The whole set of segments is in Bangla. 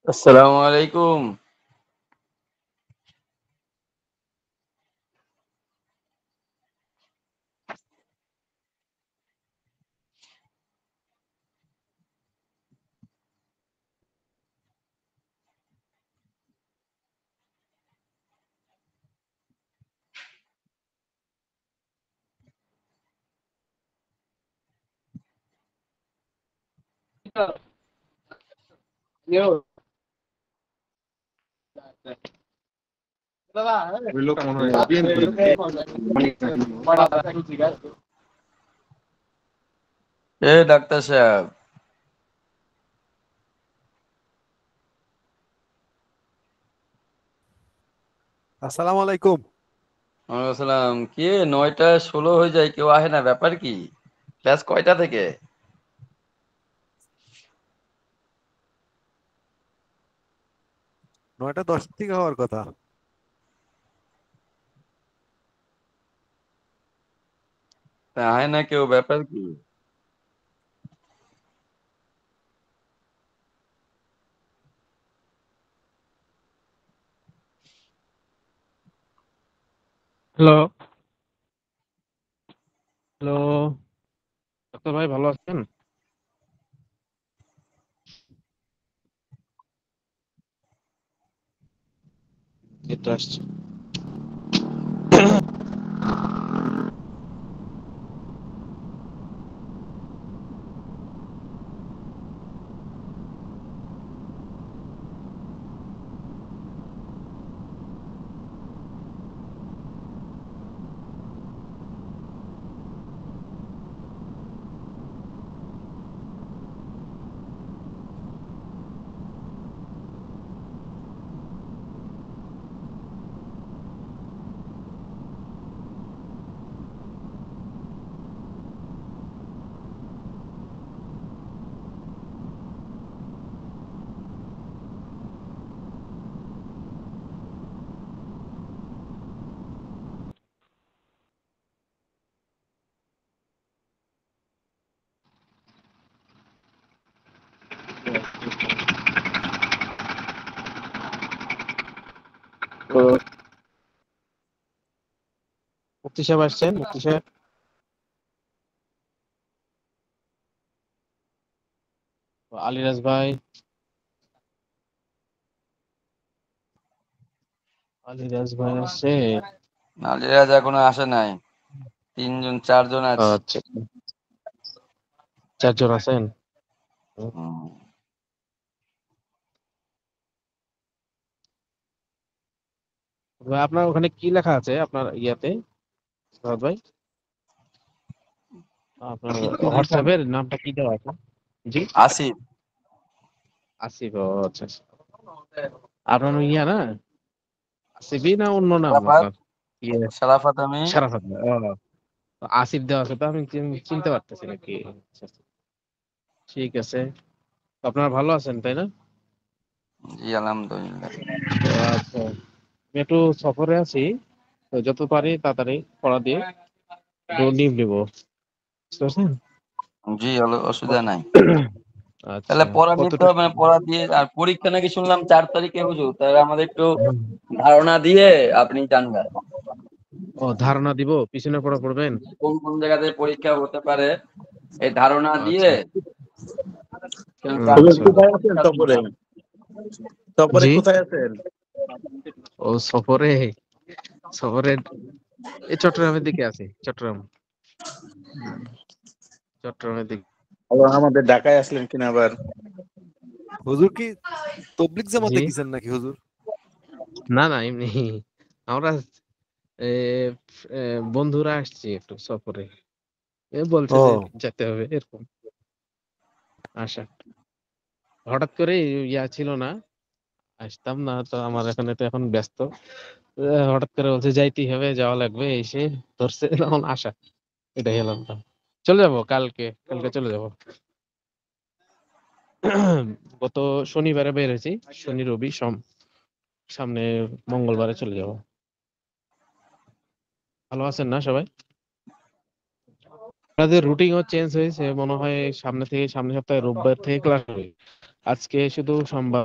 আসসালামু আলাইকুম। ওই লোকটা মনে হয় বিএনপি। ডাক্তার সাহেব। আসসালামু আলাইকুম। ওয়ালাইকুম আসসালাম। কি ৯টা ১৬ হয়ে যায়, কেউ আহে না, ব্যাপার কি? ক্লাস কয়টা থেকে? ৯টা ১০ থেকে হওয়ার কথা। তা আহে না কেউ, ব্যাপার কি? হ্যালো, হ্যালো, ডাক্তার ভাই ভালো আছেন? এই তো আসছে। তো মুফতি সাহেব আসছেন, মুফতি সাহেব, আলিরাজ ভাই, আলিরাজ ভাই আসছে। নালিরাজ এখনো আসে নাই। ৩ জন ৪ জন আছে। আচ্ছা, ৪ জন আছেন। হুম। ভাই, আপনার ওখানে কি লেখা আছে আপনার ইয়াতে, সাদ ভাই? আপনার কি কি লেখা? হোয়াটসঅ্যাপের নামটা কি দেওয়া আছে? জি, আসিফ। আসিফ। ও আচ্ছা আচ্ছা। আপনার ইয়া না, আসিফই না অন্য নাম সারাফাত। আপনার? ইয়ে, সারাফাত আমি। শারাফাত ভাই। আসিফ দেওয়া আছে তো আমি চিনতে পারতেছি না কি। আচ্ছা, আচ্ছা। ঠিক আছে, আপনারা ভালো আছেন তাই না? জি আলহামদুলিল্লাহ। তো আচ্ছা, আমি একটু সফরে আছি, তো যত পারি তাড়াতাড়ি পড়া দিয়ে একটু লিভ নিবো, বুঝতে পারছেন? জি, অসুবিধা নাই। তাহলে আচ্ছা, পড়া নিতে কতটুকু? হবে না, পড়া দিয়ে আর পরীক্ষা নাকি শুনলাম ৪ তারিখে হুজুর, তাহলে আমাদের একটু ধারণা দিয়ে আপনি জানবেন ও, ধারণা দিব, পিছনে পড়া পড়বেন? কোন কোন জায়গাতে পরীক্ষা হতে পারে, এই ধারণা দিয়ে। আচ্ছা হুজুর আচ্ছা। কোথায় আছেন সফরে? সফরে জি, কোথায় আছেন? ও সফরে, সফরে এই চট্টগ্রামের দিকে আছি, চট্টগ্রাম, চট্টগ্রামের দিকে। আবার আমাদের ঢাকায় আসলেন কিনা আবার? হুজুর কি তবলিগ জি, জামাতে গেছেন নাকি হুজুর? না না, এমনি আমরা এ, বন্ধুরা আসছি একটু সফরে, বলছে ও যে যেতে হবে এরকম আশা। হঠাৎ করে ইয়া ছিল না, আসতাম না তো, আমার এখানে তো এখন ব্যস্ত। হঠাৎ করে বলছে যাইতেই হবে, যাওয়া লাগবে, এসে ধরছে তখন আশা, এটাই হলাম না। চলে যাব কালকে, কালকে চলে যাব। গত শনিবারে বের হয়েছি, শনি রবি সোম, সামনে মঙ্গলবারে চলে যাব। ভালো আছেন না সবাই? আপনাদের রুটিনও চেঞ্জ হয়েছে মনে হয়, সামনে থেকে, সামনের সপ্তাহে রোববার থেকে ক্লাস হবে। আজকে শুধু সোমবার,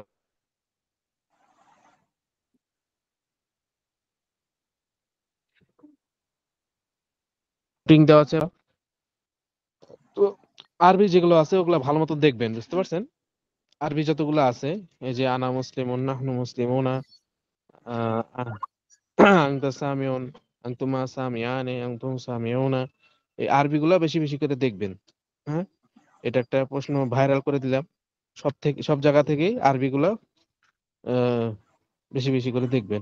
টিং দেওয়া আছে। তো আরবি যেগুলো আছে ওগুলা ভালো মতো দেখবেন, বুঝতে পারছেন? আরবি যতগুলো আছে, এই যে আনা মুসলিমুন, নাহনু মুসলিমুনা, আনতা সামিউন, আনতুমা সামিয়ানে, আনতুম সামিউনা, এই আরবিগুলা বেশি বেশি করে দেখবেন। হ্যাঁ, এটা একটা প্রশ্ন ভাইরাল করে দিলাম। সব জায়গা থেকেই আরবিগুলা আহ, বেশি বেশি করে দেখবেন।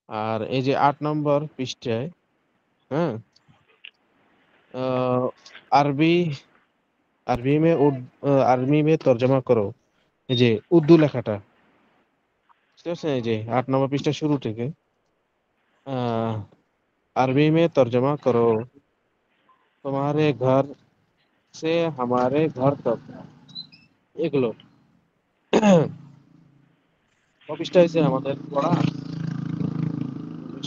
আর এই যে 8 নম্বর পৃষ্ঠায়, হ্যাঁ, আহ, আরবি আরবি মে তর্জমা করো, এই যে উর্দু লেখাটা, বুঝতে পারছেন? এই যে 8 নম্বর পৃষ্ঠা শুরু থেকে আহ अरबी में तर्जमा करो, तुम्हारे घर से हमारे घर तक, এগুলো অফিসটা হয়েছে আমাদের পড়া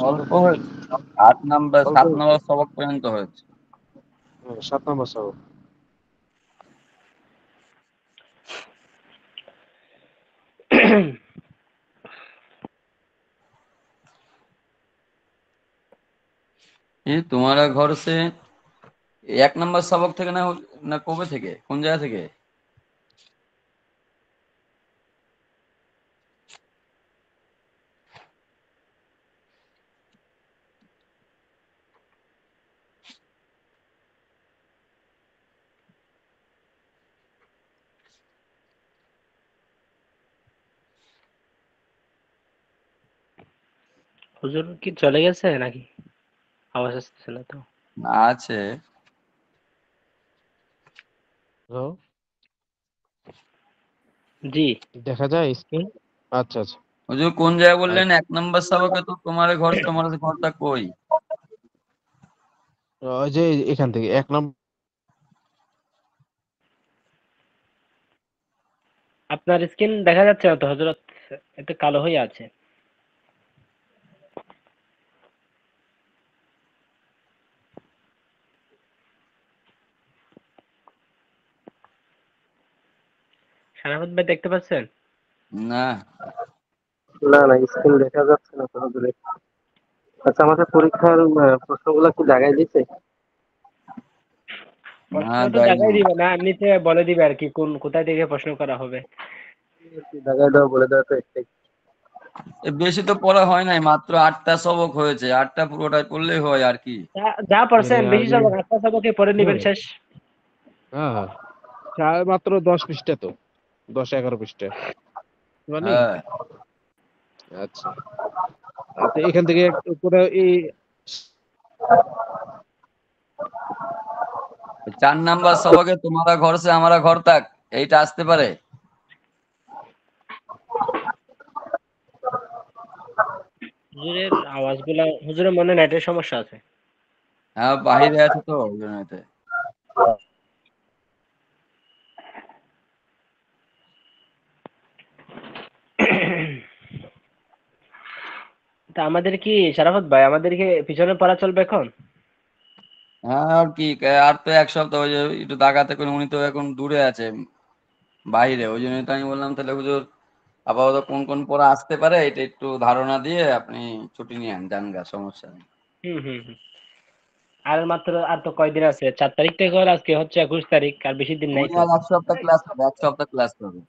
অল্প সম্ভবত হয়েছে, 7 নম্বর সবক পর্যন্ত হয়েছে। 7 নম্বর সবক। ये तुम्हारा घर से 1 নম্বর সবক থেকে না, না কবে থেকে, কোন জায়গা থেকে? হুজুর কি চলে গেছে নাকি? আওয়াজ আসতেছে না তো। না, আছে। তো জি, দেখা যায় স্ক্রিন? আচ্ছা আচ্ছা। হুজুর কোন জায়গা আর বললেন? 1 নম্বর সবকে তো তোমার ঘরটা কই? ওই যে এখান থেকে 1 নম্বর। আপনার স্ক্রিন দেখা যাচ্ছে না তো হযরত, একটু কালো হয়ে আছে। সারাফত ভাই দেখতে পাচ্ছেন? না, না না, স্ক্রিন দেখা যাচ্ছে না তো হুজুরের। আচ্ছা, আমাদের পরীক্ষার প্রশ্নগুলো কি জায়গায় দিছে? না প্রশ্ন তো দেয়নি। জায়গায় দিবে না, এমনিতে বলে দিবে আর কি কোথায় থেকে প্রশ্ন করা হবে। একটু জায়গায় দাও, বলে দাও তো একটাই। বেশি তো পড়া হয় নাই, মাত্র 8টা সবক হয়েছে। 8টা পুরোটাই পড়লেই হয় আর কি। যা পড়ছেন আরে বেশি আগে, সবক, একটা সবকে পড়ে নিবেন, হ্যাঁ শেষ। হ্যাঁ হ্যাঁ, মাত্র 10 পৃষ্ঠা তো, 10-11 পৃষ্ঠা মানে। হ্যাঁ, আচ্ছা, আচ্ছা, এখান থেকে পুরো এই 4 নাম্বার সবকে তোমারা ঘর সে আমারা ঘর তাক, এইটা আসতে পারে। হুজুরের আওয়াজগুলা, হুজুরের মনে নেটের সমস্যা আছে। হ্যাঁ, বাহিরে আছে তো ওই জন্যতে। তা আমাদের কি সারাফত ভাই, আমাদের কি পিছনে পড়া চলবে এখন? হ্যাঁ, আর কি, আর তো 1 সপ্তাহ, ওই যে একটু দাগাতে করে, উনি তো এখন দূরে আছে বাইরে, ওই জন্যই তো আমি বললাম তাহলে হুজুর আপাতত কোন কোন পড়া আসতে পারে এটা একটু ধারণা দিয়ে আপনি ছুটি নিয়েন, জানগা, সমস্যা নেই। হুম হুম হুম। আর তো কয়দিন আছে, 4 তারিখ থেকে হলে আজকে হচ্ছে 21 তারিখ, আর বেশি দিন নাই উনি তো। আর 1 সপ্তাহ ক্লাস করবে, 1 সপ্তাহ ক্লাস করবে।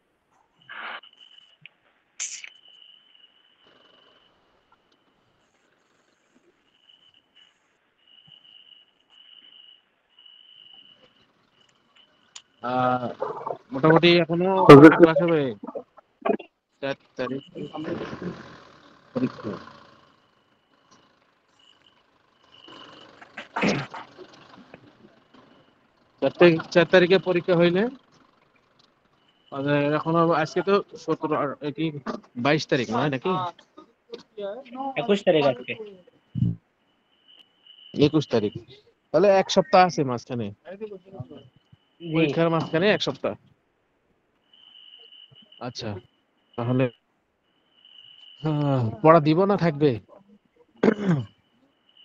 আহ, মোটামুটি এখনো হুজুর কয়টা কি ক্লাস হবে? 4 তারিখ পরীক্ষা। 4 তারিখে পরীক্ষা হইলে এখনো আজকে তো 17 কি 22 তারিখ নয় নাকি? 21 তারিখ আজকে। 21 তারিখ, তাহলে 1 সপ্তাহ আছে মাঝখানে, জি। পরীক্ষার মাঝখানে 1 সপ্তাহ। আচ্ছা, তাহলে পড়া দিব না থাকবে?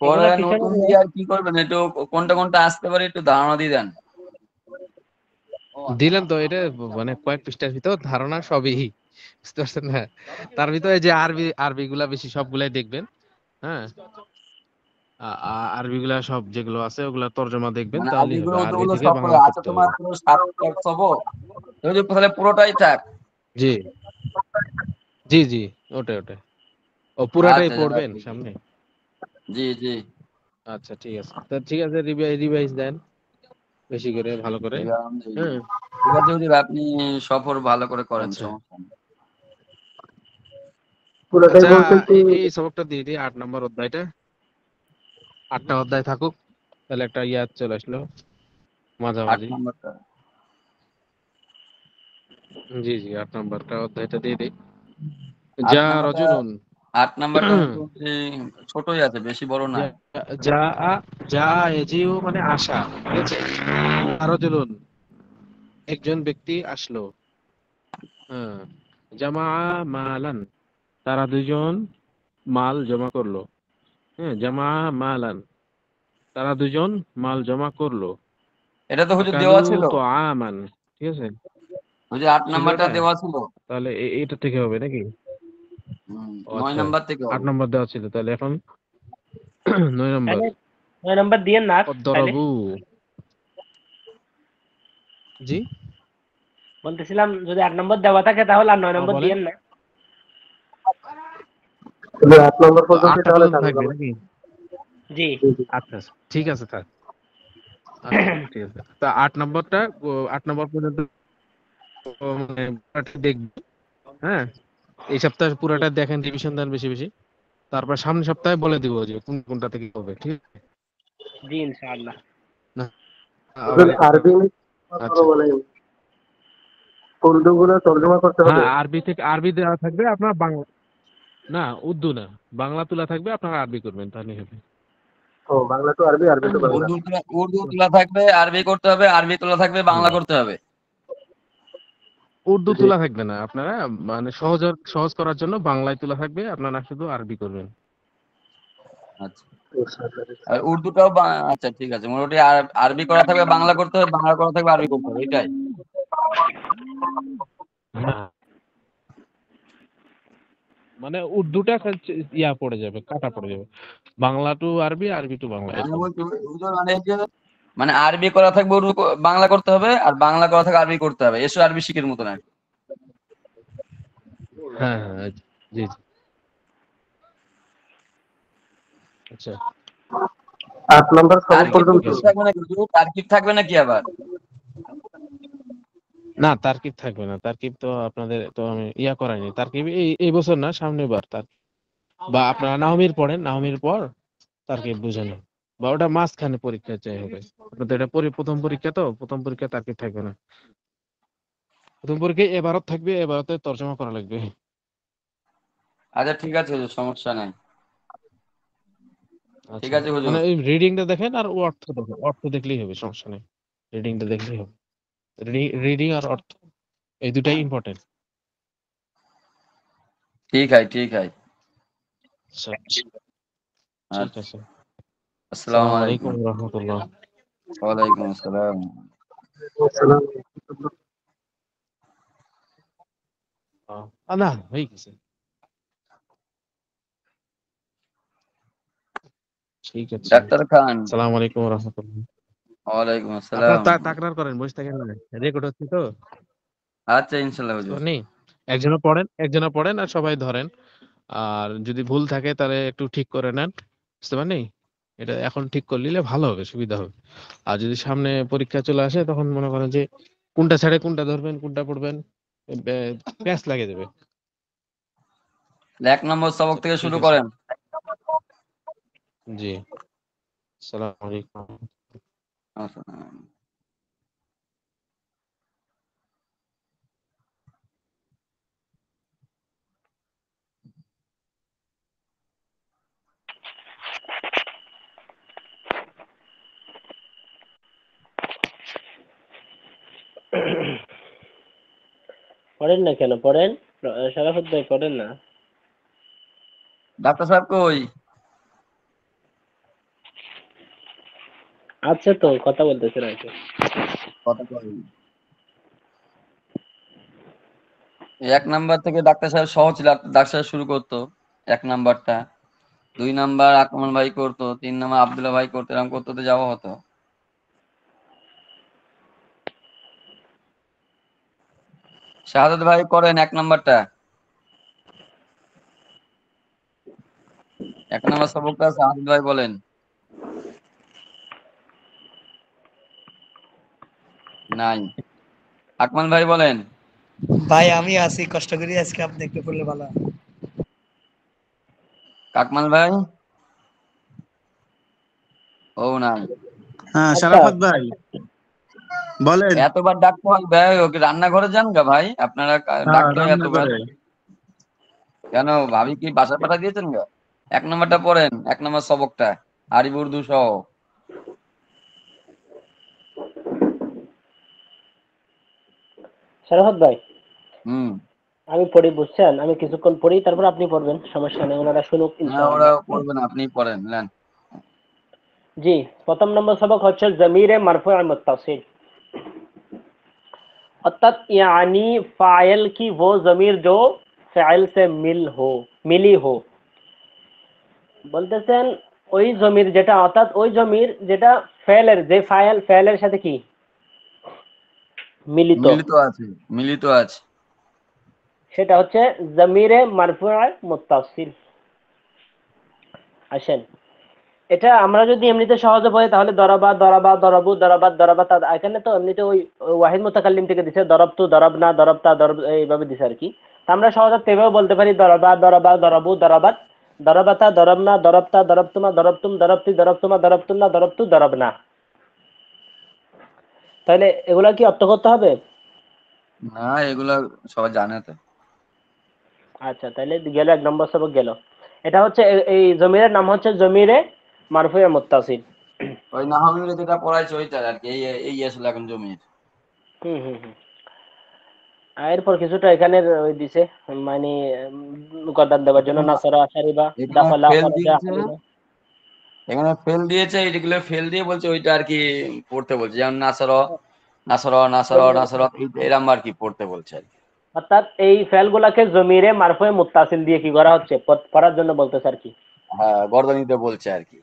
এগুলা পরে পিছনে নতুন নিয়ে, দিয়ে আর কি করবেন, একটু কোনটা কোনটা আসতে পারে একটু ধারণা দিয়ে দেন। দিলাম তো এটা, মানে কয়েক পৃষ্ঠার ভিতর ধারণা সবই, বুঝতে পারছেন না? তার ভিতরে যে আরবি গুলা বেশি সবগুলাই দেখবেন। হ্যাঁ, আরবি গুলা সব যেগুলো আছে ওগুলা তর্জমা দেখবেন মানে তাহলেই আরবি হবে, গুলো আরবি ওগুলো থেকে সব করে বাংলা আছে করতে তোমার হবে। পুরো 7 ছবো, তাহলে পুরোটাই থাক। জি জি জি, ওটাই ওটাই। ও পুরাটাই আচ্ছা যাক, পড়বেন ঠিক আছে। সামনে? জি জি, আচ্ছা ঠিক আছে, তা ঠিক আছে, রিভাইজ দেন বেশি করে, ভালো করে। ঠিক আছে হ্যাঁ ঠিক আছে হুজুর, আপনি সফর ভালো করে করেন, আচ্ছা সমস্যা নেই। পুরোটাই আচ্ছা, বলতে কি? এই সবকটা দিয়ে দিই, 8 নম্বর অধ্যায়টা, 8টা অধ্যায় থাকুক, তাহলে একটা ইয়া চলে আসলো 8 মাঝামাঝি। নম্বরটা। জি জি, 8 নম্বরটা অধ্যায়টা দিয়ে দিই। 8 যা নাম্বারটা রজুলুন 8 নাম্বারটা মোটামুটি ছোটই আছে, বেশি বড় না। যা যা যা এজিও মানে আশা, ঠিক আছে। রজুলুন একজন ব্যক্তি আসলো, হ্যাঁ। জামা মালান তারা দুজন মাল জমা করলো, হ্যাঁ। জামা মালান তারা দুজন মাল জমা করলো। এটা তো হুজুর আকালু দেওয়া ছিল, তো আমান, ঠিক আছে, হুজুর 8 ছিল নাম্বারটা এটা। দেওয়া ছিল। তাহলে এটা থেকে হবে নাকি? ও 9 আচ্ছা, নাম্বার থেকে 8 হবে। নম্বর দেওয়া ছিল, তাহলে এখন 9 নম্বর। তাহলে 9 নম্বর দিয়েন না তাইলে। অদ্দরবু, জি বলতেছিলাম যদি 8 নম্বর দেওয়া থাকে তাহলে আর 9 নম্বর বলেন। দিয়েন না। শুধু 8 নম্বর তো পর্যন্ত 8টা তাহলে পর্যন্ত থাকুক থাকবে আমার। নাকি? জি। জি, জি। আচ্ছা আচ্ছা, ঠিক আছে থাক। আচ্ছা ঠিক আছে, তা 8 নম্বরটা 8 নম্বর পর্যন্ত মানে পুরাটা দেখবেন, হ্যাঁ। এই সপ্তাহে পুরাটা দেখেন, রিভিশন দেন বেশি বেশি, তারপর সামনের সপ্তাহে বলে দিব যে কোন কোনটা থেকে হবে, ঠিক আছে জি ইনশাআল্লাহ। না? হুজুর, আবার এই কথা। আরবি আচ্ছা, মানে উর্দু গুলো তর্জমা করতে হবে। হ্যাঁ, আরবি থেকে আরবি দেওয়া থাকবে, আপনার বাংলা না, উর্দু না, বাংলা তোলা থাকবে, আপনারা আরবি করবেন তাহলেই হবে। ও, বাংলা তো আরবি, আরবি তো বাংলা। উর্দু তোলা থাকবে, আরবি করতে হবে, আরবি তোলা থাকবে, বাংলা হুম। করতে হবে। উর্দু জি। তোলা থাকবে না, আপনারা মানে সহজ করার জন্য বাংলায় তোলা থাকবে, আপনারা শুধু আরবি করবেন। আচ্ছা, ইনশাআল্লাহ। আর উর্দুটাও আচ্ছা ঠিক আছে, মোটামুটি আরবি করা থাকবে, বাংলা করতে হবে, বাংলা করা থাকবে, আরবি করতে হবে, এটাই। হ্যাঁ, মানে উর্দুটা ইয়া পড়ে যাবে, কাটা পড়ে যাবে, বাংলা টু আরবি, আরবি টু বাংলা, আমি এরকম। বলছি হুজুর, মানে এই যে মানে আরবি করা থাকবে, উর্দু বাংলা করতে হবে, আর বাংলা করা থাকবে, আরবি করতে হবে, এসো আরবি শিখের মতন আর কি। হ্যাঁ হ্যাঁ, জি জি, আচ্ছা 8 নম্বর সবক তারকিব পর্যন্ত। ঠিক টুরকিব আছে। থাকবে নাকি হুজুর? তারকিব থাকবে নাকি আবার? না, তারকিব থাকবে না, তারকিব তো আপনাদের তো আমি ইয়া করাইনি, তারকিব এই এই বছর না, সামনের বার তার, বা আপনারা নাহমির পড়েন, নাহমির পর তারকিব বুঝে নেন, বা ওটা মাঝখানে পরীক্ষা চাই হবে। আপনাদের এটা প্রথম পরীক্ষা, তো প্রথম পরীক্ষা তারকিব থাকবে না, প্রথম পরীক্ষায় এবারত থাকবে, এবারতে তর্জমা করা লাগবে। আচ্ছা ঠিক আছে হুজুর, সমস্যা নাই। ঠিক আচ্ছা, আছে হুজুর। মানে এই রিডিংটা দেখেন আর ও অর্থ দেখেন, অর্থ দেখলেই হবে, সমস্যা নেই, রিডিংটা দেখলেই হবে। রিডিং আর অর্থ এই দুটাই ইম্পর্টেন্ট। ঠিক है। আচ্ছা ঠিক আচ্ছা, আছে, আসসালামু আসসালামু আলাইকুম আলাইকুম। রহমতুল্লাহ। ওয়ালাইকুম আসসালাম। আসসালাম। না, হয়ে গেছে, ঠিক আছে। ডাক্তার খান। আসসালামু আলাইকুম রহমতুল্লাহ। ওয়ালাইকুম আপনারা আসসালাম। তাকরার করেন, বসে থাকেন না, রেকর্ড হচ্ছে তো, আচ্ছা ইনশাল্লাহ বুঝতে হুজুর। পারেননি? একজনে পড়েন আর সবাই ধরেন, আর যদি ভুল থাকে তাহলে একটু ঠিক করে নেন, বুঝতে পারেননি? এটা এখন ঠিক করে নিলে ভালো হবে, সুবিধা হবে। আর যদি সামনে পরীক্ষা চলে আসে, তখন মনে করেন যে কোনটা ছেড়ে কোনটা ধরবেন, কোনটা পড়বেন, প্যাচ লাগে যাবে। 1 নম্বর সবক আচ্ছা থেকে ঠিক শুরু আছে, করেন। জি, আসসালামু আলাইকুম। আচ্ছা। পড়েন না কেন? পড়েন। সারাফত ভাই পড়েন না। ডাক্তার সাহেব কই? আচ্ছা, তো কথা বলতেছেন আর কি। কথা কই? 1 নাম্বার থেকে ডাক্তার সাহেব সহজ ছিল, ডাক্তার সাহেব শুরু করতো 1 নাম্বারটা। 2 নাম্বার আকমল ভাই করতো, 3 নাম্বার আব্দুল্লাহ ভাই করতো, এরকম করতে তো যাওয়া হতো। শাহাদাত ভাই করেন 1 নাম্বারটা। 1 নাম্বার সবকটা শাহাদাত ভাই বলেন। নাই। আকমল ভাই বলেন। ভাই আমি আছি, কষ্ট করি আজকে, আপনি একটু করলে ভালো হয়। আকমল ভাই ও নাই। হ্যাঁ আচ্ছা, শারাফত ভাই বলেন। এতবার ডাকতে হয় ভাই, ওকে রান্নাঘরে যান গা ভাই, আপনারা হ্যাঁ ডাকতে হয় রান্না এতবার করে। কেন? ভাবি কি বাসা পাঠা দিয়েছেন গা? 1 নাম্বারটা পড়েন, 1 নাম্বার সবকটা আরিফ উর্দু সহ। শরাফত ভাই, হুম। আমি পড়ি বুঝছেন, আমি কিছুক্ষণ পড়ি, তারপর আপনি পড়বেন, সমস্যা নেই, ওনারা শুনুক হ্যাঁ ওরা ইনশাআল্লাহ। পড়বেন, আপনি পড়েন নেন। জি, প্রথম নম্বর সবক হচ্ছে জমিরে মারফু' মুত্তাসিল, अर्थात यानी फाइल की वो जमीर जो फाइल से मिली हो। বলতেছেন ওই জমির যেটা, অর্থাৎ ওই জমির যেটা ফেলের, যে ফেলের সাথে কি মিলিত, মিলিত আছে, মিলিত আছে। সেটা হচ্ছে জমিরে মারফু' মুত্তাসিল। আসেন, এটা আমরা যদি এমনিতে সহজে পড়ি তাহলে দরাবা দরাবা দরাবু দরাবাত দরাবাত, এখানে তো এমনিতে ওই ওয়াহিদ মুতাকাল্লিম থেকে দিছে, দরাবতু দরাবনা দরাবতা দরব, এইভাবে দিছে আর কি। তা আমরা সহজে তেভাবে বলতে পারি দরাবা দরাবা দরাবু দরাবাত দরাবাতা দরাবনা দরাবতা দরাবতুমা দরাবতুম দরাবতি দরাবতুমা দরাবতুল্লাহ দরাবতু দরাবনা। তাহলে এগুলা কি অর্থ করতে হবে? না এগুলা সবাই জানে তো। আচ্ছা, তাহলে গেল 1 নম্বর সবক গেল। এটা হচ্ছে এই জমিরের নাম হচ্ছে জমিরে মারফু'য়ে মুত্তাসিল। ওই নাহমিলে যেটা পড়াইছে ওইটার আর কি, এই আসলে এখন জমির। হুম হুম হুম। এরপর কিছুটা এখানে ওই দিছে, মানে উপাদান দেওয়ার জন্য, এখানে নাসারা আশারিবা এখানে দাখালা ফেল খরাজা দিয়েছে, হামিদা। এখানে ফেল দিয়েছে, এইগুলো ফেল দিয়ে বলছে ওইটা আর কি পড়তে বলছে, যেমন নাসর নাসর নাসর নাসর এরম আর কি পড়তে বলছে আর কি। অর্থাৎ এই ফেলগুলাকে জমিরে মারফুয়ে মুত্তাসিল দিয়ে কি করা হচ্ছে, পড়ার জন্য বলতেছে আর কি। হ্যাঁ গর্দানিতে বলছে আর কি।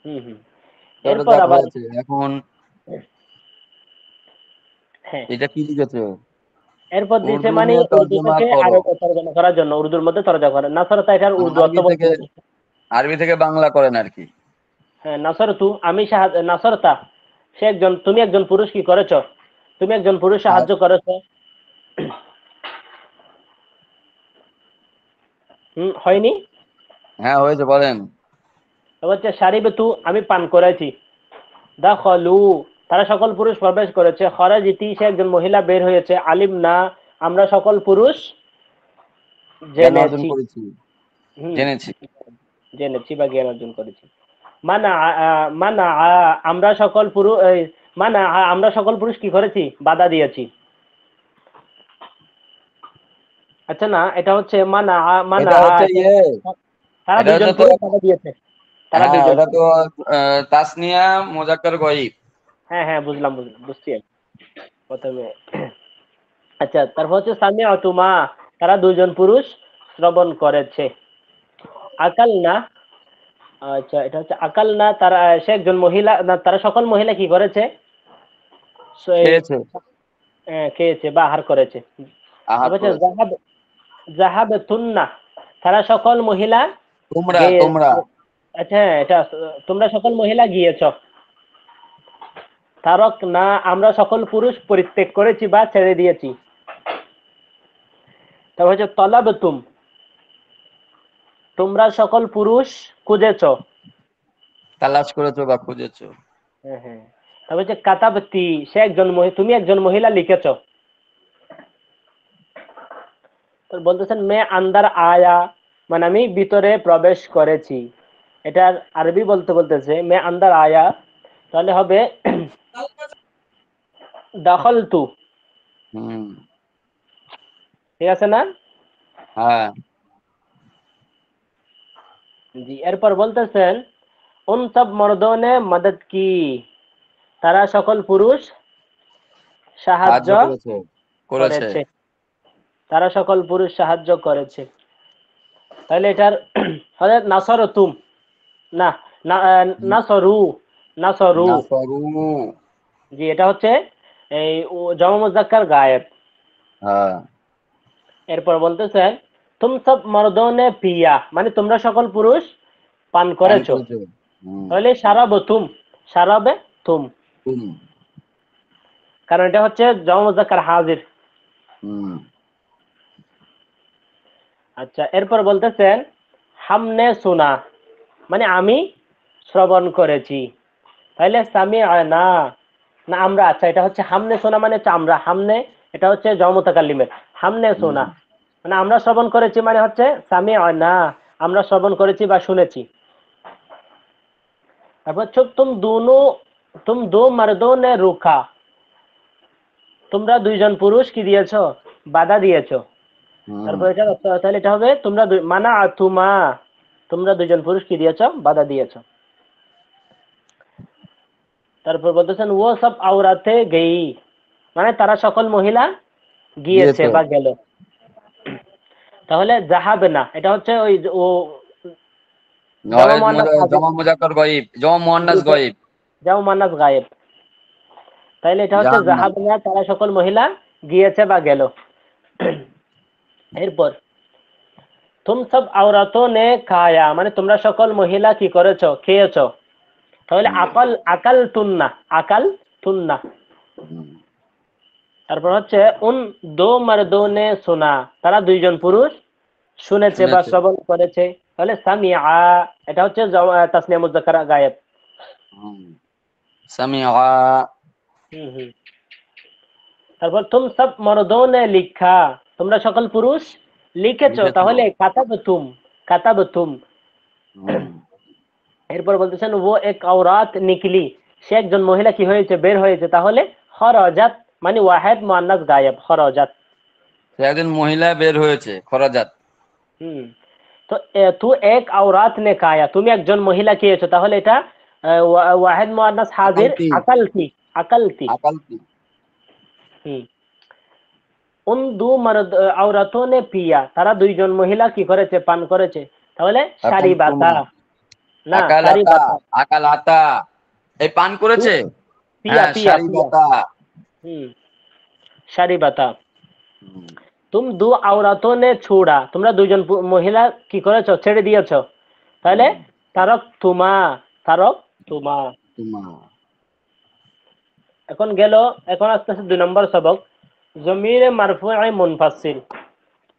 হুম হুম। তো ওটা এরপর দেখ আবার হয়েছে এখন। হ্যাঁ, এটা কি লিখেছে? এরপর দিছে উর্দু মানে में উর্দু तर्जुमा থেকে करो। আরব তরজমা করার জন্য, উর্দুর মধ্যে তরজমা করে। নাসারতা এটার উর্দু অর্থ আরবি বলতে থেকে, হবে। আরবি থেকে বাংলা করেন আর কি। হ্যাঁ, নাসারতু আমি নাসারতা, সে একজন, তুমি একজন পুরুষ কি করেছো, তুমি একজন পুরুষ আর সাহায্য করেছো। হয়নি? হ্যাঁ হয়েছে বলেন। এবার হচ্ছে শারিবতু আমি পান করেছি। দাখলু তারা সকল পুরুষ প্রবেশ করেছে। খরাজিতি সে একজন মহিলা বের হয়েছে। আলিম না আমরা সকল পুরুষ জ্ঞান অর্জন জেনেছি। করেছি, হুম, জেনেছি। জেনেছি বা জ্ঞান অর্জন করেছি। মানা মানা আমরা সকল পুরুষ, মানা আমরা সকল পুরুষ কি করেছি, বাধা দিয়েছি। আচ্ছা না, এটা হচ্ছে মানা মানা এটা হচ্ছে ইয়ে, তারা এটা দুইজন হচ্ছে তো, পুরুষ বাধা দিয়েছে, তারা হ্যাঁ দুইজন এটা তো পুরুষ। তাসনিয়া মুজাক্কার গয়ব। হ্যাঁ হ্যাঁ, বুঝলাম বুঝলাম, বুঝছি আমি প্রথমে। আচ্ছা, তারপর হচ্ছে সামিআতুমা তারা দুইজন পুরুষ শ্রবণ করেছে। আকাল না, আচ্ছা এটা হচ্ছে আকাল না তারা, সে একজন মহিলা না, তারা সকল মহিলা কি করেছে, খেয়েছে, খেয়েছে বা আহার করেছে। আহার তারপর হচ্ছে করেছে। জাহাবাতুন্না তারা সকল মহিলা তোমরা গিয়ে, তোমরা আচ্ছা হ্যাঁ, এটা তোমরা সকল মহিলা গিয়েছ। তারক না আমরা সকল পুরুষ পরিত্যাগ করেছি বা ছেড়ে দিয়েছি। তারপর হচ্ছে তলাবতুম তোমরা সকল পুরুষ খুঁজেছ। তালাশ করেছো বা খুঁজেছো। হ্যাঁ হ্যাঁ। তারপর হচ্ছে কাতাবতী সে একজন তুমি একজন মহিলা লিখেছ। তো বলতেছেন মে আন্দার আয়া মানে আমি ভিতরে প্রবেশ করেছি। এটার আরবি বলতেছে মে আন্দার আয়া, তাহলে হবে দাখলতু। হুম। ঠিক আছে না? হ্যাঁ। জি, এরপর বলতেছেন উন সব মর্দোं ने मदद की তারা সকল পুরুষ সাহায্য সাহায্য করেছে, করেছে। করেছে। তারা সকল পুরুষ সাহায্য করেছে। তাহলে এটার হযরত নাসরতুম না, নাসরু, নাসরু। নাসরু। জি, এটা হচ্ছে এই জমা মুযাক্কার গায়েব। হ্যাঁ। এরপর বলতেছেন তুম সব মর্দোं ने पिया, মানে তোমরা সকল পুরুষ পান পান করেছো। করেছো। তাহলে শারাবে তুম, শারাবে তুম, তুম। কারণ এটা হচ্ছে জমা মুযাক্কার হাজির। আচ্ছা, এরপর বলতেছেন হামনে সুনা, মানে আমি শ্রবণ করেছি। তাহলে সামিআনা, না আমরা, আচ্ছা এটা হচ্ছে হামনে শোনা মানে হচ্ছে আমরা, হামনে এটা হচ্ছে জমা মুতাকাল্লিমের, হামনে শোনা মানে আমরা শ্রবণ করেছি, মানে হচ্ছে সামিআনা, আমরা শ্রবণ করেছি বা শুনেছি। তারপর তুম দো মর্দোं ने রুখা, তোমরা দুইজন পুরুষ কি দিয়েছো, বাধা দিয়েছো। তারপর এটা তাহলে এটা হবে তোমরা মানা তুমা, তোমরা দুইজন পুরুষ কি দিয়েছো, বাধা দিয়েছো। তারপর বলতেছেন ও সব আওরাতে গেই, মানে তারা সকল মহিলা গিয়েছে বা গেল। তাহলে জাহাবে না, এটা হচ্ছে ওই ও জমা মুয়ান্নাস হাজির, জমা মুযাক্কার গায়ব, জমা মুয়ান্নাস গায়ব। জমা মুয়ান্নাস গায়েব। তাইলে এটা হচ্ছে জাহাবে না। জাহাবে না, তারা সকল মহিলা গিয়েছে বা গেল। এরপর তুম সব আওরাতোं ने খায়া, মানে তোমরা সকল মহিলা কি করেছো, খেয়েছো। তাহলে আকাল তুন্না, আকাল তুন্না। তারপর হচ্ছে উন দো মর্দোं ने सुना, তারা দুইজন পুরুষ শুনেছে বা শুনেছে। শ্রবণ করেছে। তাহলে সামিআ, এটা হচ্ছে তাসনিয়া মুযাক্কার গায়েব। সামিআ। হুম। তারপর তুম সব মর্দোं ने লিখা, তোমরা সকল পুরুষ লিখেছো। লিখেছো। তাহলে কাতাবতুম, কাতাবতুম। এরপর বলতেছেন ও এক আওরাত নিকলি, সে একজন মহিলা কি হয়েছে, বের হয়েছে। তাহলে খরাজাত, মানে ওয়াহিদ মুআন্নাস গায়েব, খরাজাত। সে একজন মহিলা বের হয়েছে, খরাজাত। তো তু এক আওরাত নে কায়া, তুমি একজন মহিলা খেয়েছো। তাহলে এটা ওয়াহিদ মুআন্নাস হাজির, আকালতি। আকালতি, আকালতি। আকালতি। উন দু মারদ আওরাতোं ने পিয়া, তারা দুইজন মহিলা কি করেছে, পান করেছে। তাহলে শারিবাতা, না আকালাতা। শারিবাতা। আকালাতা। এই পান করেছে। পিয়া হ্যাঁ, পিয়া পিয়া। শারিবাতা। শারিবাতা। তুম দু আওরাতোं ने ছুড়া, তোমরা দুইজন মহিলা কি করেছো, ছেড়ে দিয়েছো। তাহলে তারক তুমা, তারক তুমা। এখন আস্তে আস্তে 2 নম্বর সবক, জমিরে মারফুআ মুনফাসিল,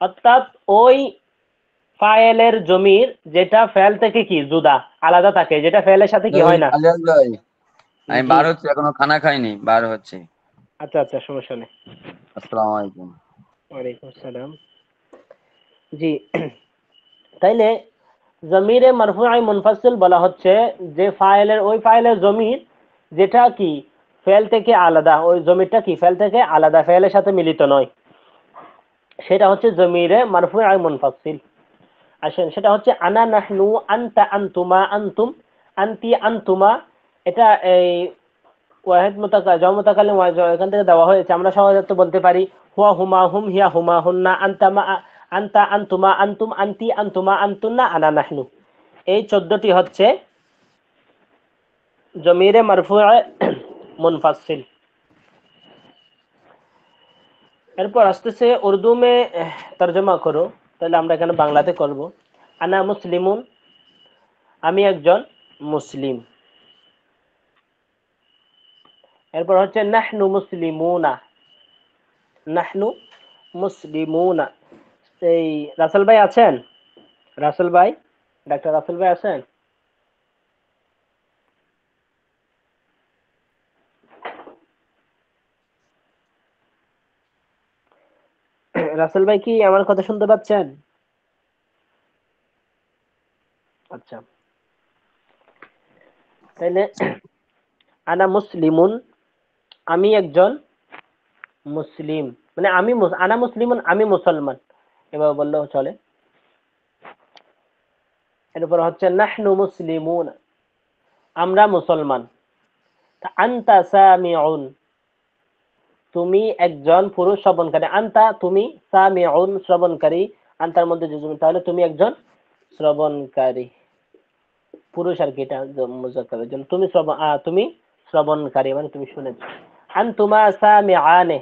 অর্থাৎ ওই ফাইলের জমির যেটা ফেল থেকে কি জুদা, আলাদা থাকে, যেটা ফেলের সাথে কি হয় না। আলিয়াস ভাই, আমি জি, বার হচ্ছে, এখনো খানা খাইনি, বার হচ্ছে। আচ্ছা আচ্ছা, সমস্যা নেই। আসসালামু আলাইকুম। ওয়ালাইকুম আসসালাম। জি, তাইলে জমিরে মারফুআ মুনফাসিল বলা হচ্ছে যে ওই ফাইলের জমির যেটা কি ফেল থেকে আলাদা, ওই জমিটা কি ফেল থেকে আলাদা, ফেলের সাথে মিলিত নয়, সেটা হচ্ছে জমিরে মারফুআ মুনফাসিল। আসেন, সেটা হচ্ছে আনা নাহনু, আনতা আনতুমা, আনতুম আনতি আনতুমা। এটা এই ওয়াহিদ মুতাকাল্লিম এখান থেকে দেওয়া হয়েছে। আমরা সহজে বলতে পারি হুয়া হুমা হুম, হিয়া হুমা হুন্না, আনতা আনতুমা, আনতুম আনতি আনতুমা, আনতুন্না, আনা নাহনু। এই 14টি হচ্ছে জমিরে মারফুআ মুনফাসিল। এরপর আসতেছে উর্দু মে তরজমা করো, তাহলে আমরা এখানে বাংলাতে করব। আনা মুসলিমুন, আমি একজন মুসলিম। এরপর হচ্ছে নাহনু মুসলিমুনা, নাহনু মুসলিমুনা। এই রাসেল ভাই আছেন? রাসেল ভাই, ডাক্তার রাসেল ভাই আছেন? রাসেল ভাই কি আমার কথা শুনতে পাচ্ছেন? আচ্ছা, তাহলে আনা মুসলিমুন, আমি একজন মুসলিম, মানে আনা মুসলিমুন, আমি মুসলমান, এভাবে বললেও চলে। এরপর হচ্ছে নাহনু মুসলিমুন, আমরা মুসলমান। আনতা সামিউন, তুমি একজন পুরুষ শ্রবণকারী। আনতা, তুমি, সামিউন শ্রবণকারী, আনতার মধ্যে যুজুম, তাহলে তুমি একজন শ্রবণকারী। পুরুষ আর কি, এটা মুজাক্কারের জন্য। তুমি শ্রবণকারী, মানে তুমি শুনেছ। আনতুমা সামিআনে,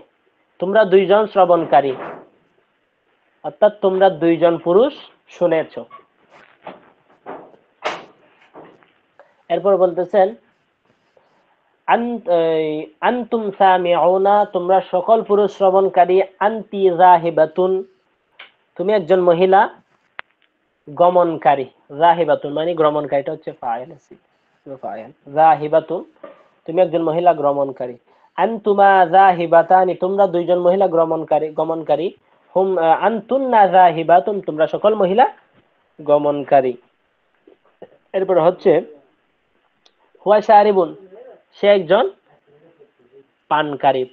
তোমরা দুইজন শ্রবণকারী, অর্থাৎ তোমরা দুইজন পুরুষ শুনেছ। এরপর বলতেছেন আনতুম সামিউনা, তোমরা সকল পুরুষ শ্রবণকারী। আনতি যাহিবাতুন, তুমি একজন মহিলা গমনকারী। যাহিবাতুন মানে গমনকারী, এটা হচ্ছে ফাইল আছে, ফাইল। যাহিবাতুন, তুমি একজন মহিলা গমনকারী। আনতুমা যাহিবাতানি, তোমরা দুইজন মহিলা গমনকারী। হুম আনতুন্না যাহিবাতুন, তোমরা সকল মহিলা গমনকারী। এরপর হচ্ছে হুয়া শারিবুন, সে একজন পানকারী,